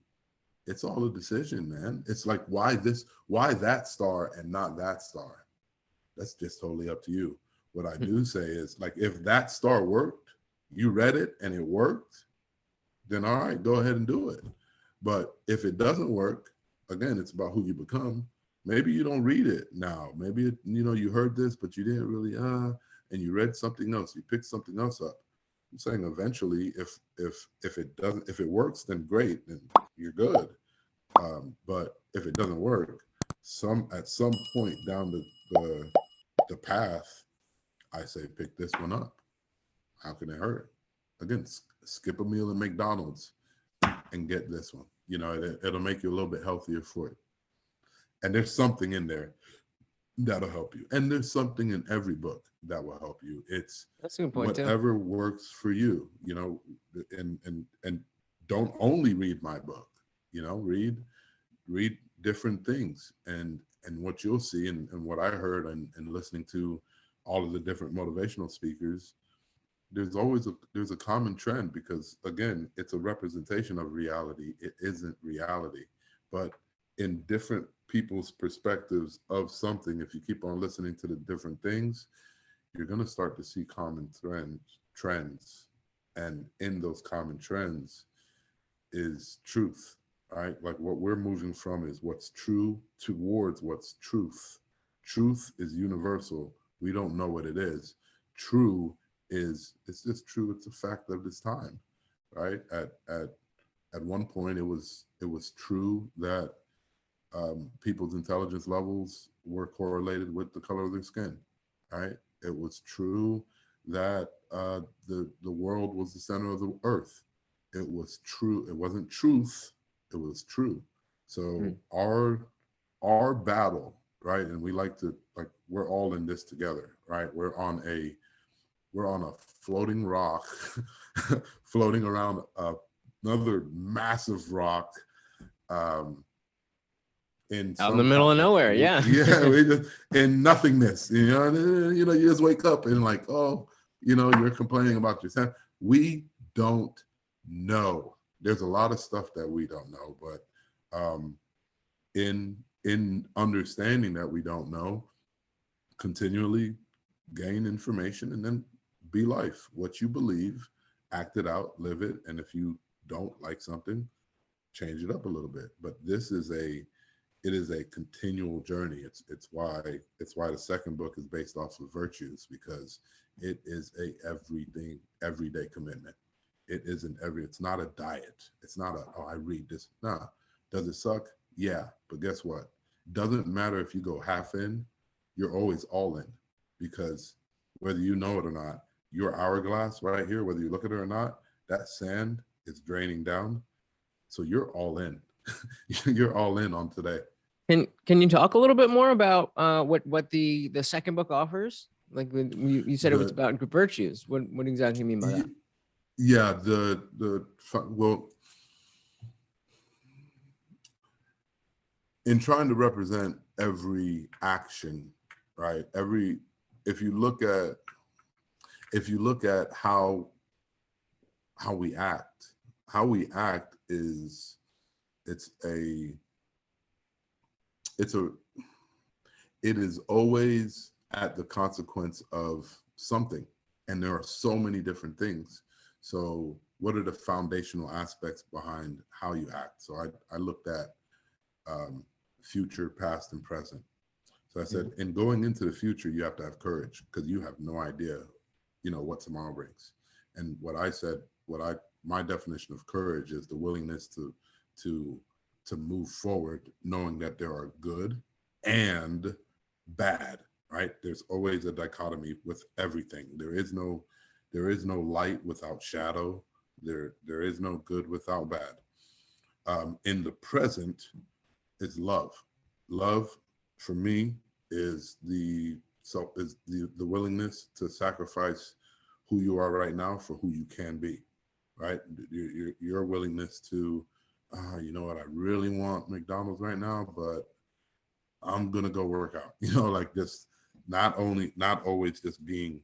it's all a decision, man. It's like, why that star and not that star? That's just totally up to you. What I do say is, like, if that star worked, you read it and it worked, then all right, go ahead and do it. But if it doesn't work, again, it's about who you become. Maybe you don't read it now. Maybe you heard this, but you didn't really and you read something else. You picked something else up. I'm saying eventually, if it works, then great, then you're good. But if it doesn't work, at some point down the path, I say pick this one up. How can it hurt? Again, skip a meal at McDonald's and get this one. It'll make you a little bit healthier for it. And there's something in there that'll help you. And there's something in every book that will help you. That's a good point, whatever works for you, and don't only read my book, read different things. And what you'll see and what I heard and listening to all of the different motivational speakers, there's a common trend, because again, it's a representation of reality. It isn't reality, but in different people's perspectives of something, if you keep on listening to the different things, you're going to start to see common trends. And in those common trends is truth, right? Like, what we're moving from is what's true towards what's truth. Truth is universal. We don't know what it is. It's just true. It's a fact of this time, right? At one point, it was true that people's intelligence levels were correlated with the color of their skin, right? It was true that the world was the center of the earth. It was true. It wasn't truth. It was true. So our battle, right? And we like to, we're all in this together, right? We're on a floating rock, floating around another massive rock, out in the middle of nowhere. We just in nothingness. You just wake up and like, oh, You know, you're complaining about your son. We don't know. There's a lot of stuff that we don't know, but in understanding that we don't know, continually gain information and then be life. What you believe, act it out, live it, and if you don't like something, change it up a little bit. But this is it is a continual journey. It's why the second book is based off of virtues, because it is a everyday commitment. It isn't it's not a diet. It's not I read this. Nah. Does it suck? Yeah. But guess what? Doesn't matter if you go half in, you're always all in, because whether you know it or not, your hourglass right here, whether you look at it or not, that sand is draining down. So you're all in. You're all in on today. Can you talk a little bit more about what the second book offers? Like you said, it was about virtues. What exactly do you mean by that? Yeah, well, in trying to represent every action, right? If you look at how we act is it is always at the consequence of something, and there are so many different things. So what are the foundational aspects behind how you act? So I looked at future, past, and present. So I said, in going into the future, you have to have courage, because you have no idea, what tomorrow brings. And what I said, my definition of courage is the willingness to move forward, knowing that there are good and bad, right? There's always a dichotomy with everything. There is no light without shadow. There is no good without bad. In the present is love. Love for me is the willingness to sacrifice who you are right now for who you can be, right? Your willingness to, you know what, I really want McDonald's right now, but I'm gonna go work out. Like this, not always just being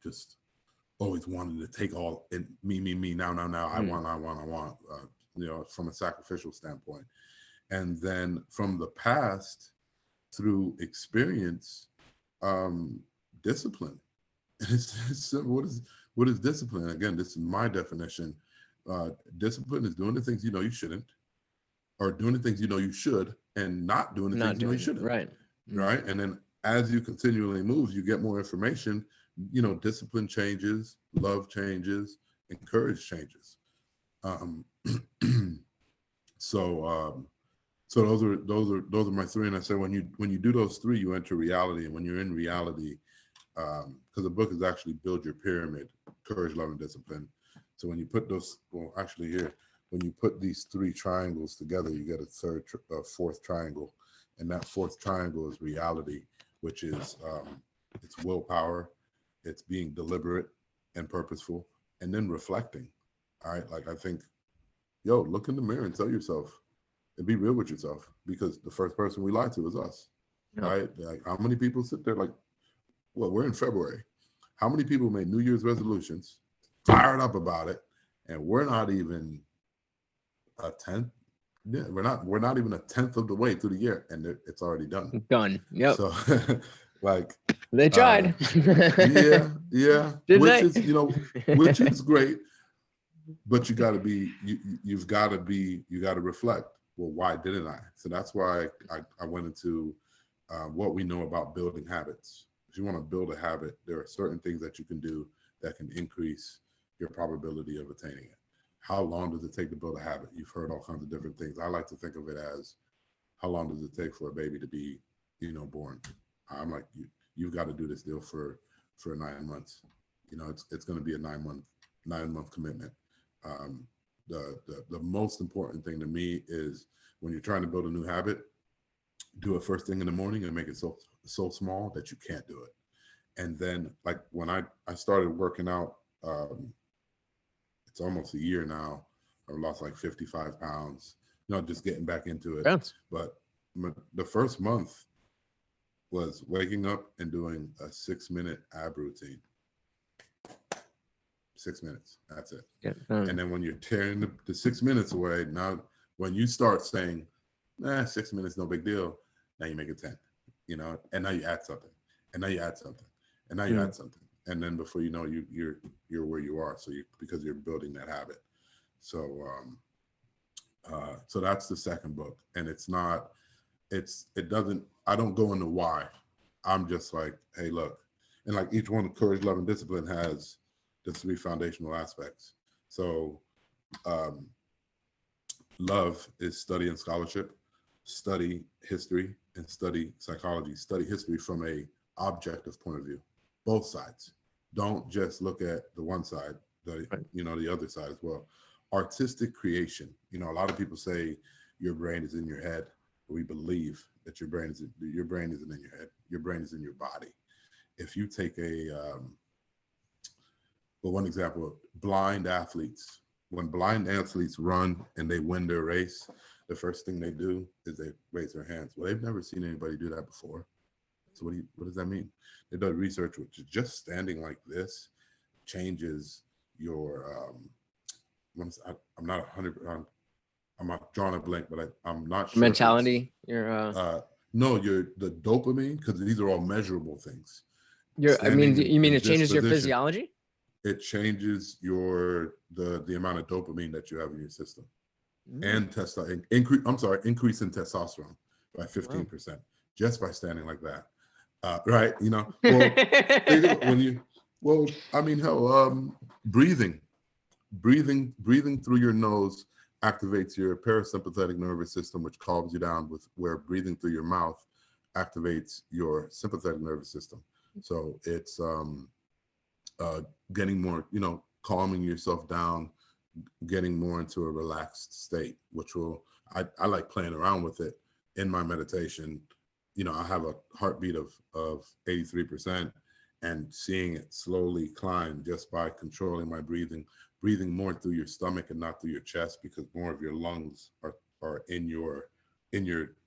just always wanting to take all in me, now, I want, from a sacrificial standpoint. And then from the past, through experience, discipline. What is discipline? Again, this is my definition. Discipline is doing the things you shouldn't, or doing the things you should, and not doing the things you shouldn't. Right. Right. And then as you continually move, you get more information. Discipline changes, love changes, and courage changes. So those are my three. And I said, when you do those three, you enter reality. And when you're in reality, because the book is actually build your pyramid: courage, love, and discipline. So when you put when you put these three triangles together, you get a fourth triangle, and that fourth triangle is reality, which is it's willpower, it's being deliberate and purposeful, and then reflecting. All right, like I think, look in the mirror and tell yourself, and be real with yourself, because the first person we lie to is us. Yep. Right? Like, how many people sit there like, well, we're in February. How many people made New Year's resolutions, fired up about it, and we're not even a tenth? Yeah, we're not even a tenth of the way through the year, and it's already done. Done. Yep. So, like, they tried. Yeah. Which is great, but you got to reflect. Well, why didn't I? So that's why I went into what we know about building habits. If you want to build a habit, there are certain things that you can do that can increase your probability of attaining it. How long does it take to build a habit? You've heard all kinds of different things. I like to think of it as, how long does it take for a baby to be, born? I'm like, you've got to do this deal for 9 months. It's going to be a 9-month commitment. The most important thing to me is, when you're trying to build a new habit, do it first thing in the morning and make it so small that you can't do it. And then, like, when I started working out, it's almost a year now. I've lost like 55 pounds, just getting back into it. Yes. But the first month was waking up and doing a 6-minute ab routine. 6 minutes, that's it. And then when you're tearing the 6 minutes away, now when you start saying, 6 minutes, no big deal, now you make it 10, you know, and now you add something, and now you add something, and now you add something. And then before you know, you're where you are. So because you're building that habit. So so that's the second book. And I don't go into why. I'm just like, hey, look, and like each one, courage, love, and discipline has the 3 foundational aspects. So love is study and scholarship, study history, and study psychology. Study history from a objective point of view, both sides. Don't just look at the one side, the other side as well. Artistic creation. You know, a lot of people say your brain is in your head. We believe that your brain isn't in your head. Your brain is in your body. If you take one example, blind athletes. When blind athletes run and they win their race, the first thing they do is they raise their hands. Well, they've never seen anybody do that before. So what does that mean? They did research, which is just standing like this changes your, I'm not 100%, I'm not drawing a blank, but I'm not sure. Mentality, the dopamine, because these are all measurable things. You mean it changes your physiology? It changes the amount of dopamine that you have in your system, and increase in testosterone by 15% just by standing like that. Right? You know, breathing through your nose activates your parasympathetic nervous system, which calms you down, where breathing through your mouth activates your sympathetic nervous system. So it's getting more, calming yourself down, getting more into a relaxed state, which I like playing around with it in my meditation. I have a heartbeat of 83% and seeing it slowly climb just by controlling my breathing more through your stomach and not through your chest, because more of your lungs are in your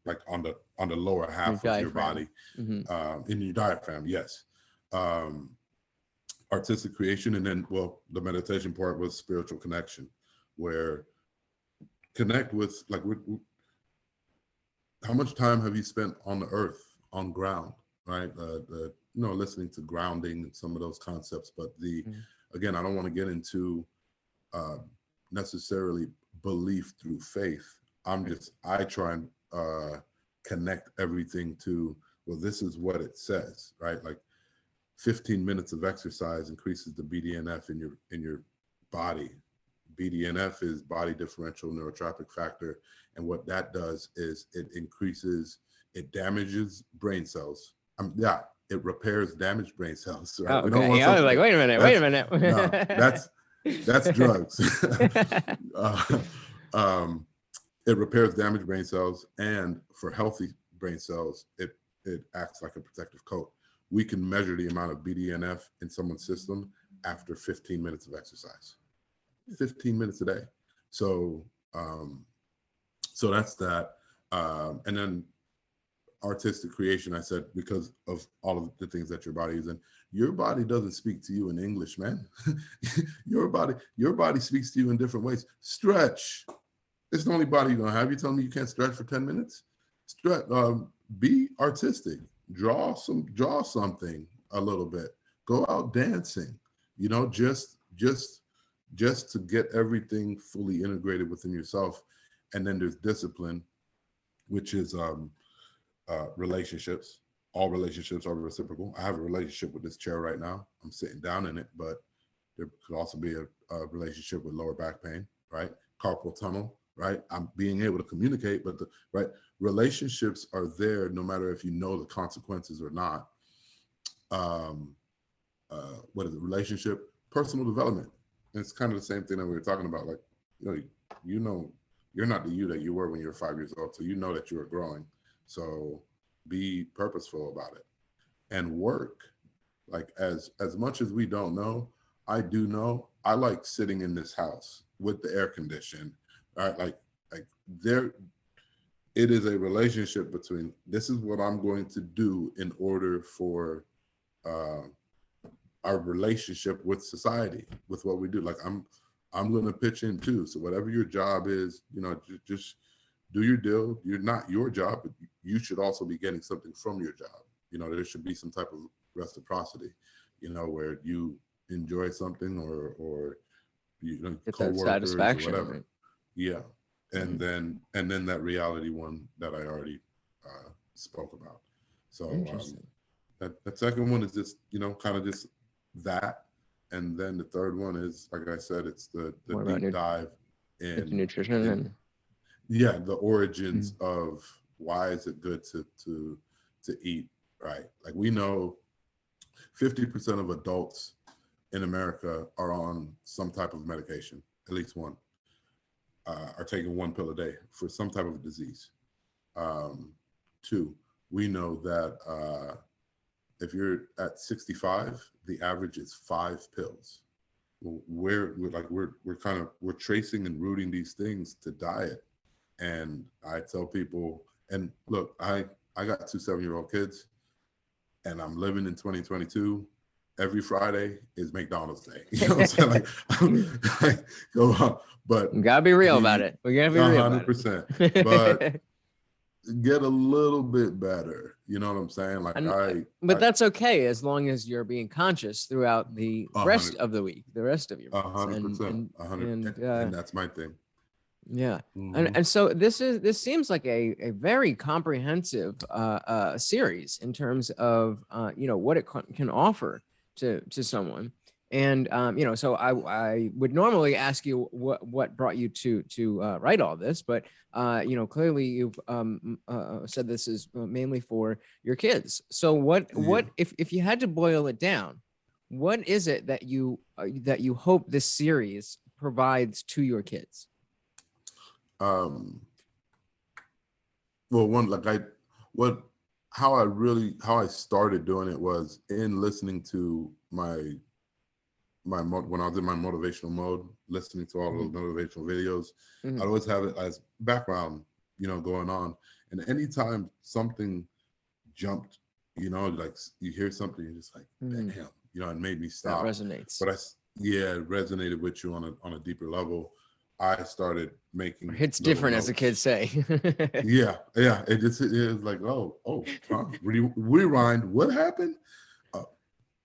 like on the lower half of your body, in your diaphragm. Yes. Artistic creation. And then, the meditation part was spiritual connection, where connect with, like, how much time have you spent on the earth, on ground, right? Listening to grounding and some of those concepts. But again, I don't want to get into necessarily belief through faith. I try and connect everything to, this is what it says, right? Like 15 minutes of exercise increases the BDNF in your body. BDNF is body differential neurotropic factor. And what that does is it damages brain cells. It repairs damaged brain cells. Right? Oh, okay. I was like, wait a minute. No, that's drugs. It repairs damaged brain cells, and for healthy brain cells, it acts like a protective coat. We can measure the amount of BDNF in someone's system after 15 minutes of exercise. 15 minutes a day. So that's that. And then artistic creation, I said, because of all of the things that your body is in. Your body doesn't speak to you in English, man. Your body speaks to you in different ways. Stretch. It's the only body you're gonna have. You telling me you can't stretch for 10 minutes? Stretch. Be artistic. Draw something a little bit. Go out dancing. Just to get everything fully integrated within yourself. And then there's discipline, which is relationships. All relationships are reciprocal. I have a relationship with this chair right now. I'm sitting down in it, but there could also be a relationship with lower back pain, right? Carpal tunnel, right? I'm being able to communicate, but relationships are there no matter if you know the consequences or not. What is it? Relationship, personal development. And it's kind of the same thing that we were talking about. Like, you're not the you that you were when you were 5 years old. So you know that you are growing. So be purposeful about it and work. Like as much as we don't know, I do know. I like sitting in this house with the air conditioned. Right? Like there, it is a relationship between, this is what I'm going to do in order for our relationship with society, with what we do. Like I'm going to pitch in too. So whatever your job is, you know, just do your deal. You're not your job, but you should also be getting something from your job. You know, there should be some type of reciprocity, you know, where you enjoy something or you know, Get that co-workers or satisfaction, whatever. right? Yeah. And then that reality one that I already spoke about. So Interesting. that second one is just, you know, kind of just that. And then the third one is, like I said, it's the deep dive in nutrition and yeah, the origins of why is it good to eat right. Like we know 50% of adults in America are on some type of medication, at least one, are taking one pill a day for some type of disease. Two, we know that if you're at 65, the average is 5 pills. We're tracing and rooting these things to diet. And I tell people, and look, I got 2 7-year-old kids, and I'm living in 2022. Every Friday is McDonald's day. You know what I'm saying? Like go on, but you gotta be real about it. We gotta be real 100%. But get a little bit better. You know what I'm saying? Like but that's okay as long as you're being conscious throughout the rest of the week, the rest of your 100%. And that's my thing. Yeah. And so this seems like a very comprehensive series in terms of you know, what it can offer to someone. And you know, so I would normally ask you what brought you to write all this, but you know, clearly you've said this is mainly for your kids. So what if you had to boil it down, what is it that you hope this series provides to your kids? Well, one, like how I started doing it was in listening to when I was in my motivational mode, listening to all those motivational videos. I'd always have it as background, you know, going on. And anytime something jumped, you know, like you hear something, you're just like, damn, you know, it made me stop. That resonates. But it resonated with you on a deeper level. I started making hits different notes. As the kids say. yeah. It was like, rewind. What happened?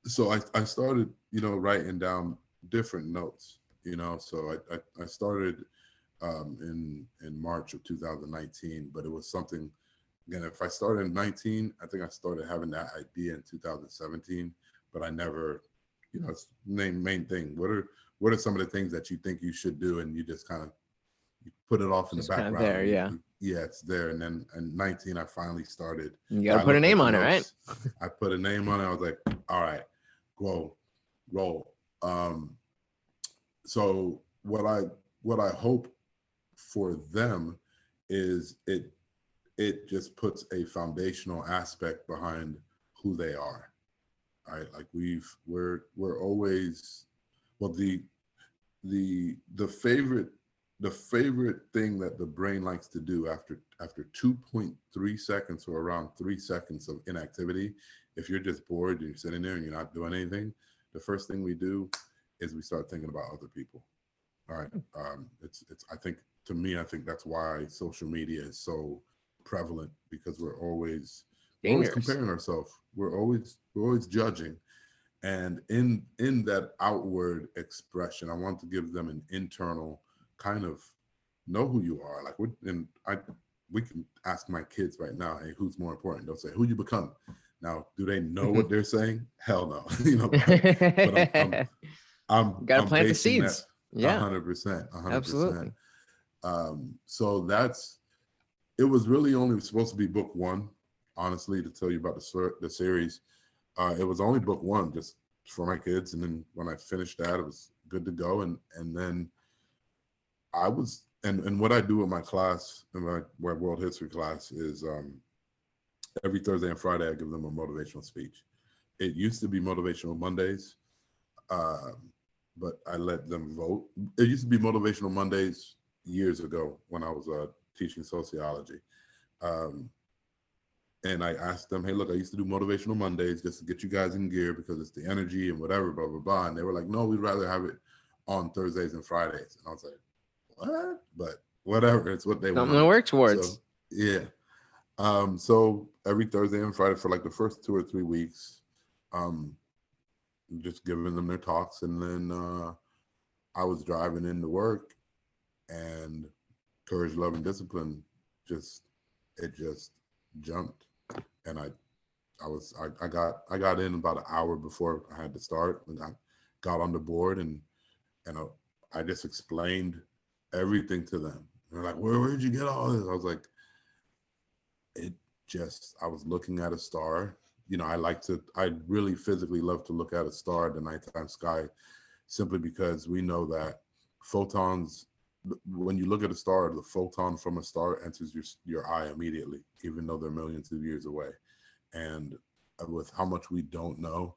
So I started, you know, writing down different notes, you know. So I started in March of 2019, but it was something, again, if I started in 19, I think I started having that idea in 2017, but I never, you know, it's the main thing. What are some of the things that you think you should do, and you just kind of put it off in the background? Kind of there, yeah. Yeah, it's there. And then in 19, I finally started. You got to put a name on it, right? I put a name on it. I was like, all right, go, roll. So what I hope for them is it just puts a foundational aspect behind who they are. All right, like we're always, well, the favorite thing that the brain likes to do after 2.3 seconds or around 3 seconds of inactivity, if you're just bored and you're sitting there and you're not doing anything, the first thing we do is we start thinking about other people. All right. It's I think that's why social media is so prevalent, because we're always comparing ourselves. We're always judging. And in that outward expression, I want to give them an internal kind of know who you are. Like we can ask my kids right now, hey, who's more important? They'll say, who you become. Now, do they know what they're saying? Hell no. You know, but I'm gotta plant the seeds. Yeah, 100%. Absolutely. So it was really only supposed to be book 1, honestly, to tell you about the series. It was only book 1 just for my kids, and then when I finished that, it was good to go. And then I was, and what I do with my class, in my world history class, is every Thursday and Friday I give them a motivational speech. It used to be Motivational Mondays, but I let them vote. It used to be Motivational Mondays years ago when I was teaching sociology, And I asked them, hey, look, I used to do motivational Mondays just to get you guys in gear because it's the energy and whatever, blah, blah, blah. And they were like, no, we'd rather have it on Thursdays and Fridays. And I was like, what? But whatever, it's what they Something want. to work towards. So, yeah. So every Thursday and Friday for like the first 2 or 3 weeks, just giving them their talks. And then I was driving into work, and Courage, Love, and Discipline just jumped. And I got in about an hour before I had to start, and I got on the board, and I just explained everything to them. They're like, where'd you get all this? I was like, I was looking at a star. You know, I really physically love to look at a star at the nighttime sky, simply because we know that photons, when you look at a star, the photon from a star enters your eye immediately, even though they're millions of years away. And with how much we don't know,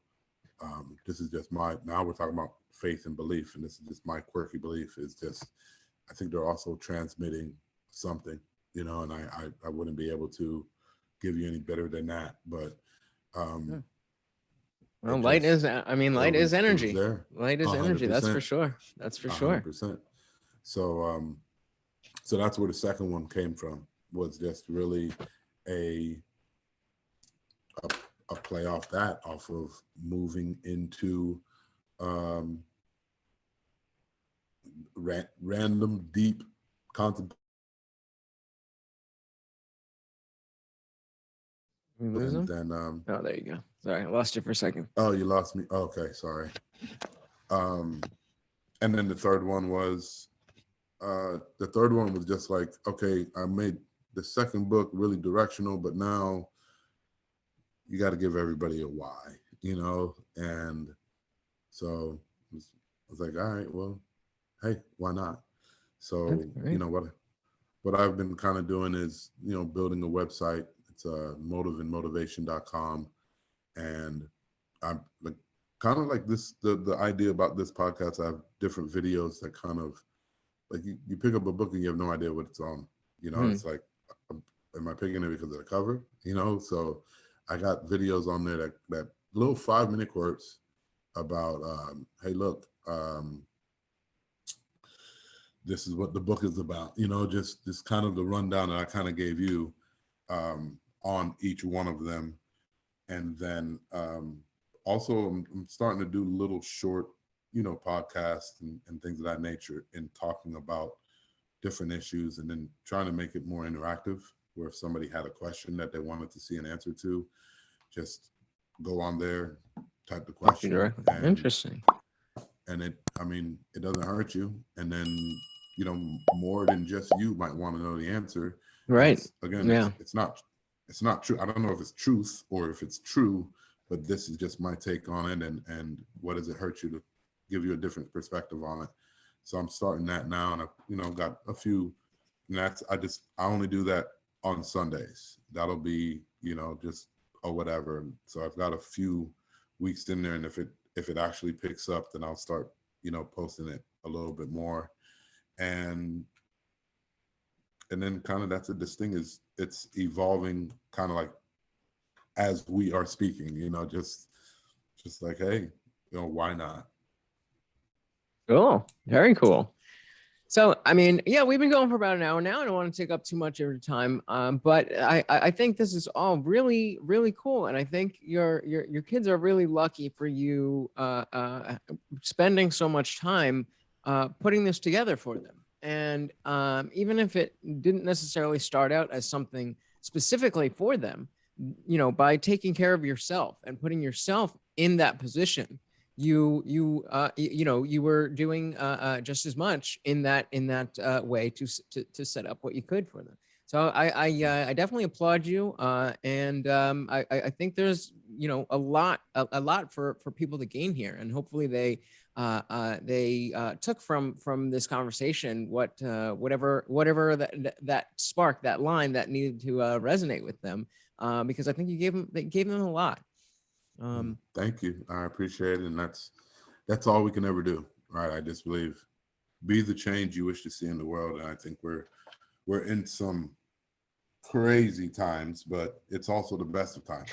this is just now we're talking about faith and belief, and this is just my quirky belief, is just, I think they're also transmitting something, you know, and I wouldn't be able to give you any better than that. But well, light is energy. Light is 100%. energy, that's for sure. 100%. So so that's where the second one came from, was just really a play off of moving into random deep contemplation. And then oh, there you go. Sorry, I lost you for a second. Oh, you lost me. Okay, sorry. And then the third one was just like, okay, I made the second book really directional, but now you got to give everybody a why, you know? And so I was like, all right, well, hey, why not? So, you know, what I've been kind of doing is, you know, building a website. It's motiveandmotivation.com. And I'm like, kind of like this, the idea about this podcast, I have different videos that kind of, like, you pick up a book and you have no idea what it's on. You know, it's like, am I picking it because of the cover? You know, so I got videos on there that little 5-minute quirks about, hey, look, this is what the book is about. You know, just this kind of the rundown that I kind of gave you on each one of them. And then also I'm starting to do little short, you know, podcasts and things of that nature, in talking about different issues, and then trying to make it more interactive, where if somebody had a question that they wanted to see an answer to, just go on there, type the question. And, interesting. And it doesn't hurt you. And then, you know, more than just you might want to know the answer. Right. It's not true. I don't know if it's truth or if it's true, but this is just my take on it. And what does it hurt you to give you a different perspective on it? So I'm starting that now, and I've, you know, got a few, and I only do that on Sundays. That'll be, you know, just, or whatever. So I've got a few weeks in there, and if it actually picks up, then I'll start, you know, posting it a little bit more. And then kind of this thing is, it's evolving kind of like as we are speaking, you know, just like, hey, you know, why not? Cool. Very cool. So, I mean, yeah, we've been going for about an hour now. I don't want to take up too much of your time, but I think this is all really, really cool. And I think your kids are really lucky for you spending so much time putting this together for them. And even if it didn't necessarily start out as something specifically for them, you know, by taking care of yourself and putting yourself in that position, you were doing just as much in that way to set up what you could for them. So I definitely applaud you, and I think there's, you know, a lot for people to gain here, and hopefully they took from this conversation whatever that spark, that line that needed to resonate with them, because I think you gave them a lot. Thank you. I appreciate it. And that's all we can ever do, right? I just believe, be the change you wish to see in the world. And I think we're in some crazy times, but it's also the best of times.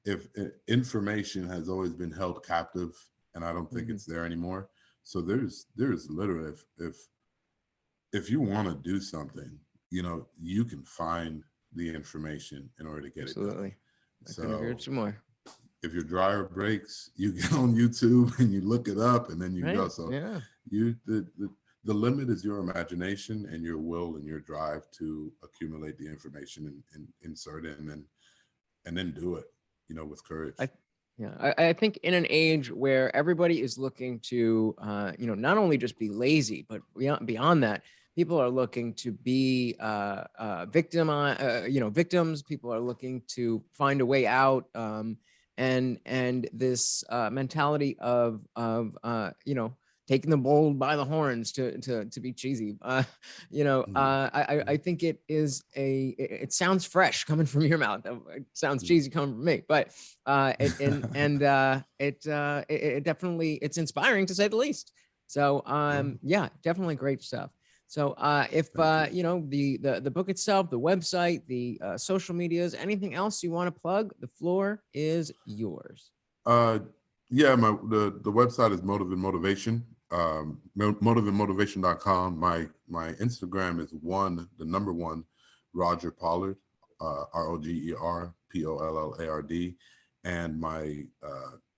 If information has always been held captive, and I don't think it's there anymore. So there's literally, if you want to do something, you can find the information in order to get it done. Absolutely. I couldn't agree with you more. If your dryer breaks, you get on YouTube and you look it up, and then you go. So yeah, the limit is your imagination and your will and your drive to accumulate the information and insert it, and then do it, with courage. I think in an age where everybody is looking to, not only just be lazy, but beyond that, people are looking to be victims. People are looking to find a way out, and this mentality of taking the bull by the horns, to be cheesy. I think it sounds fresh coming from your mouth. It sounds cheesy coming from me, but it definitely, it's inspiring to say the least. So yeah, definitely great stuff. So if the book itself, the website, the social medias, anything else you want to plug, the floor is yours. Yeah, the website is Motive and Motivation. Motiveandmotivation.com. My Instagram is the number one, Roger Pollard, ROGERPOLLARD, and my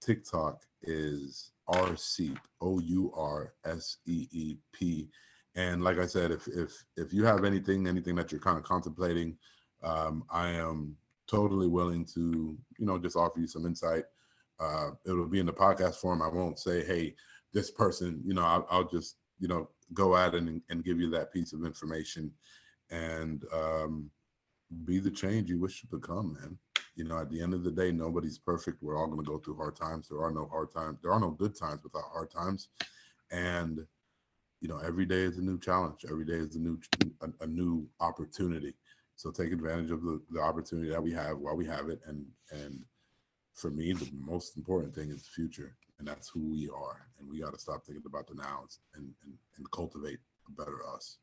TikTok is RSEEP, OURSEEP. And like I said, if you have anything that you're kind of contemplating, I am totally willing to just offer you some insight. It'll be in the podcast form. I won't say, hey, this person, I'll just, go at it and give you that piece of information, and be the change you wish to become, man. At the end of the day, nobody's perfect. We're all going to go through hard times. There are no hard times. There are no good times without hard times. And, every day is a new challenge. Every day is a new opportunity. So take advantage of the opportunity that we have while we have it. And for me, the most important thing is the future. And that's who we are. And we got to stop thinking about the nows and cultivate a better us.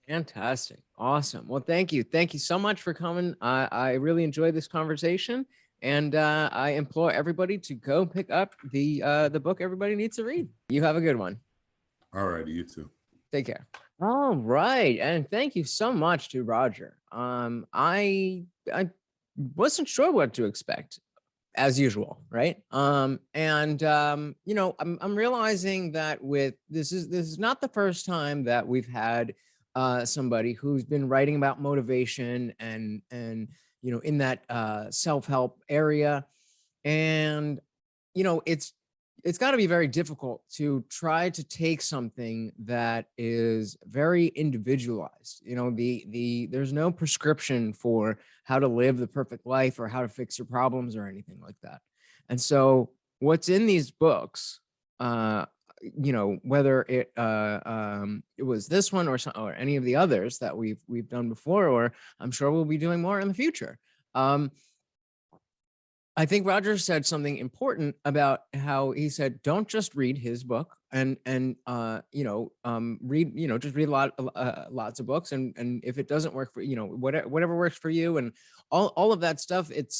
Fantastic. Awesome. Well, thank you. Thank you so much for coming. I really enjoyed this conversation, and I implore everybody to go pick up the book everybody needs to read. You have a good one. All right. You too. Take care. All right. And thank you so much to Roger. I wasn't sure what to expect, as usual, right? I'm realizing that this is not the first time that we've had somebody who's been writing about motivation and in that self-help area. And it's got to be very difficult to try to take something that is very individualized. There's no prescription for how to live the perfect life or how to fix your problems or anything like that. And so what's in these books, whether it was this one or any of the others that we've done before, or I'm sure we'll be doing more in the future. I think Roger said something important about how he said, don't just read his book and read, just read lots of books. And if it doesn't work for, whatever works for you and all of that stuff, it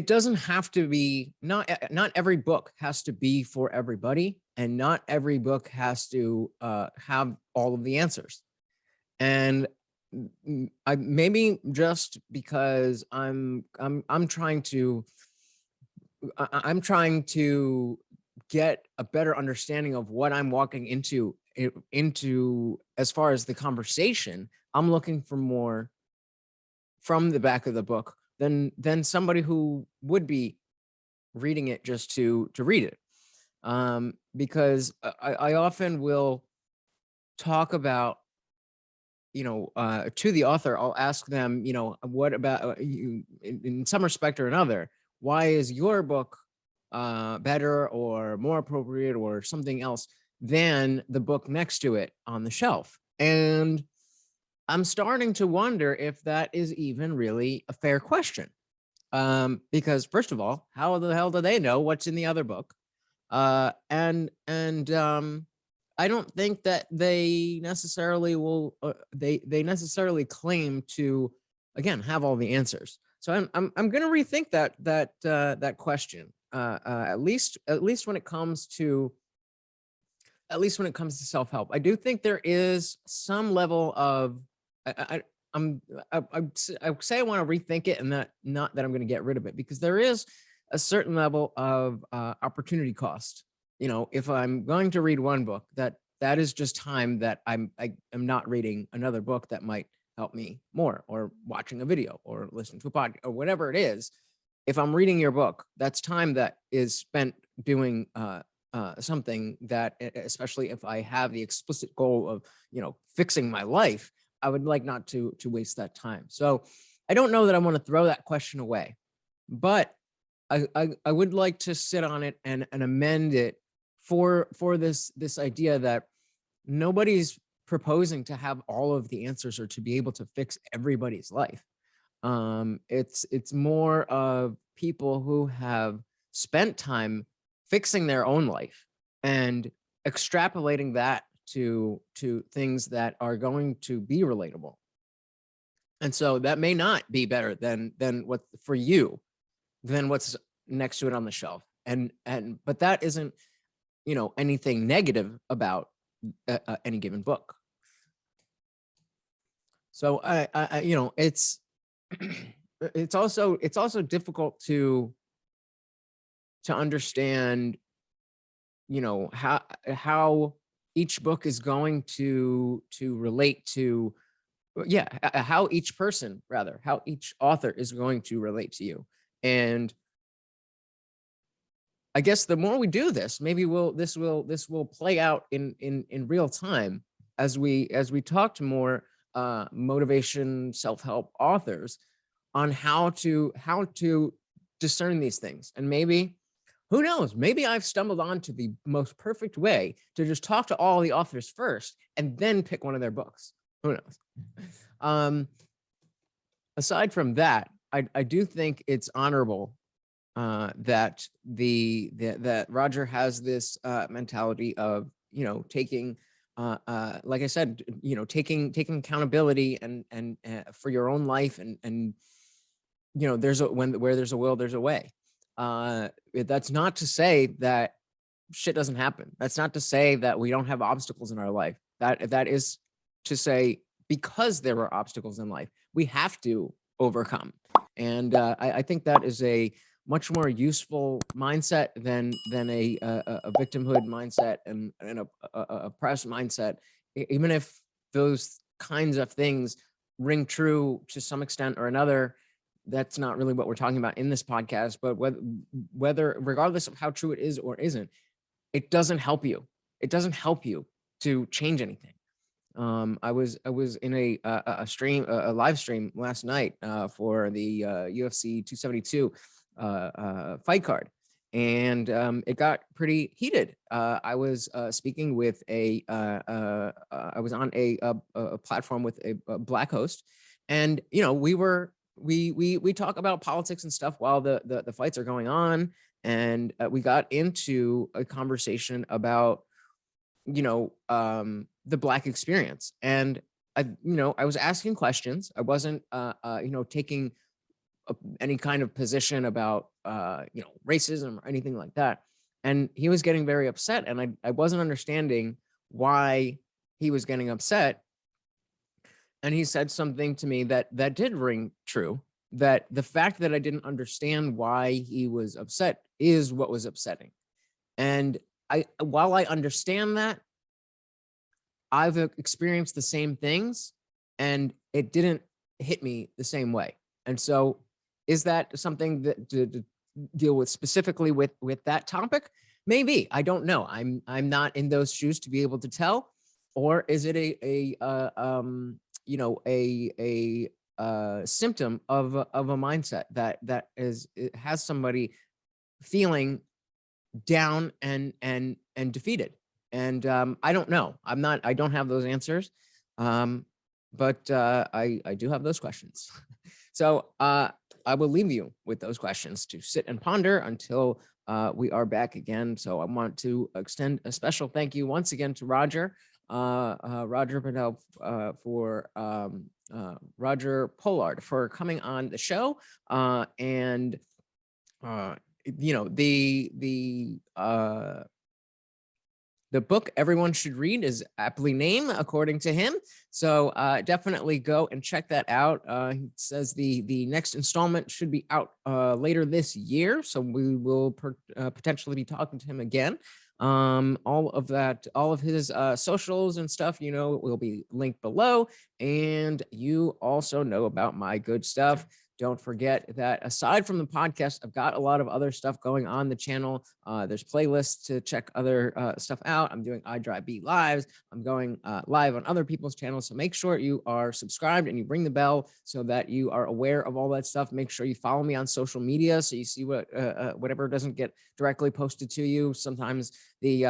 doesn't have to be, not every book has to be for everybody, and not every book has to have all of the answers. And I maybe just because I'm trying to get a better understanding of what I'm walking into as far as the conversation. I'm looking for more from the back of the book than somebody who would be reading it just to read it. Because I often will talk about, to the author, I'll ask them, what about you in some respect or another, why is your book better or more appropriate or something else than the book next to it on the shelf? And I'm starting to wonder if that is even really a fair question. Because first of all, how the hell do they know what's in the other book? And I don't think that they necessarily will. They necessarily claim to, again, have all the answers. So I'm going to rethink that question. At least when it comes to self-help. I do think there is some level of I say I want to rethink it, and not that I'm going to get rid of it, because there is a certain level of opportunity cost. You know, if I'm going to read one book, that is just time that I am not reading another book that might help me more, or watching a video, or listening to a podcast, or whatever it is. If I'm reading your book, that's time that is spent doing something that, especially if I have the explicit goal of, fixing my life, I would like not to waste that time. So I don't know that I want to throw that question away, but I would like to sit on it and amend it for this idea that nobody's proposing to have all of the answers or to be able to fix everybody's life. It's more of people who have spent time fixing their own life and extrapolating that to things that are going to be relatable. And so that may not be better than what for you, than what's next to it on the shelf. But that isn't, anything negative about any given book. So it's it's also difficult to understand, how each book is going to relate to, how each person, rather, how each author is going to relate to you. And I guess the more we do this, maybe this will play out in real time as we talk to more motivation, self-help authors on how to discern these things. And maybe, who knows, maybe I've stumbled onto the most perfect way to just talk to all the authors first and then pick one of their books. Who knows? Aside from that, I do think it's honorable that that Roger has this mentality of, taking, like I said, taking accountability and for your own life, and where there's a will, there's a way. That's not to say that shit doesn't happen. That's not to say that we don't have obstacles in our life. That is to say, because there are obstacles in life, we have to overcome. And I think that is a much more useful mindset than a victimhood mindset and a oppressed mindset, even if those kinds of things ring true to some extent or another. That's not really what we're talking about in this podcast, but whether regardless of how true it is or isn't, it doesn't help you. It doesn't help you to change anything. I was in a live stream last night for the UFC 272 fight card, and it got pretty heated. I was speaking with I was on a platform with a Black host, and we talk about politics and stuff while the fights are going on, and we got into a conversation about the Black experience. And I was asking questions. I wasn't taking any kind of position about racism or anything like that. And he was getting very upset, and I wasn't understanding why he was getting upset. And he said something to me that did ring true, that the fact that I didn't understand why he was upset is what was upsetting. And while I understand that, I've experienced the same things, and it didn't hit me the same way. And so, is that something that to deal with specifically with that topic? Maybe. I don't know. I'm not in those shoes to be able to tell. Or is it a symptom of a mindset that has somebody feeling down and defeated? And I don't know. I don't have those answers. But I do have those questions. So I will leave you with those questions to sit and ponder until we are back again. So I want to extend a special thank you once again to Roger Pollard, for Roger Pollard for coming on the show. And you know, the book everyone should read is aptly named, according to him. So definitely go and check that out. He says the next installment should be out later this year. So we will potentially be talking to him again. All of his socials and stuff, you know, will be linked below. And you also know about my good stuff. Don't forget that aside from the podcast, I've got a lot of other stuff going on the channel. There's playlists to check other stuff out. I'm doing IDRYB lives. I'm going live on other people's channels. So make sure you are subscribed and you ring the bell so that you are aware of all that stuff. Make sure you follow me on social media so you see whatever doesn't get directly posted to you. Sometimes the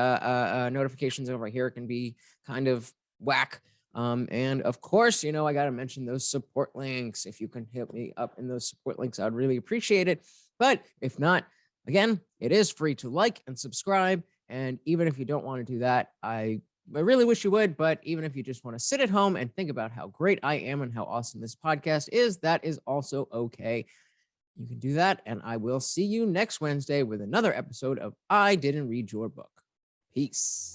notifications over here can be kind of whack. And of course, you know, I got to mention those support links. If you can hit me up in those support links, I'd really appreciate it. But if not, again, it is free to like and subscribe. And even if you don't want to do that, I really wish you would. But even if you just want to sit at home and think about how great I am and how awesome this podcast is, that is also okay. You can do that. And I will see you next Wednesday with another episode of I Didn't Read Your Book. Peace.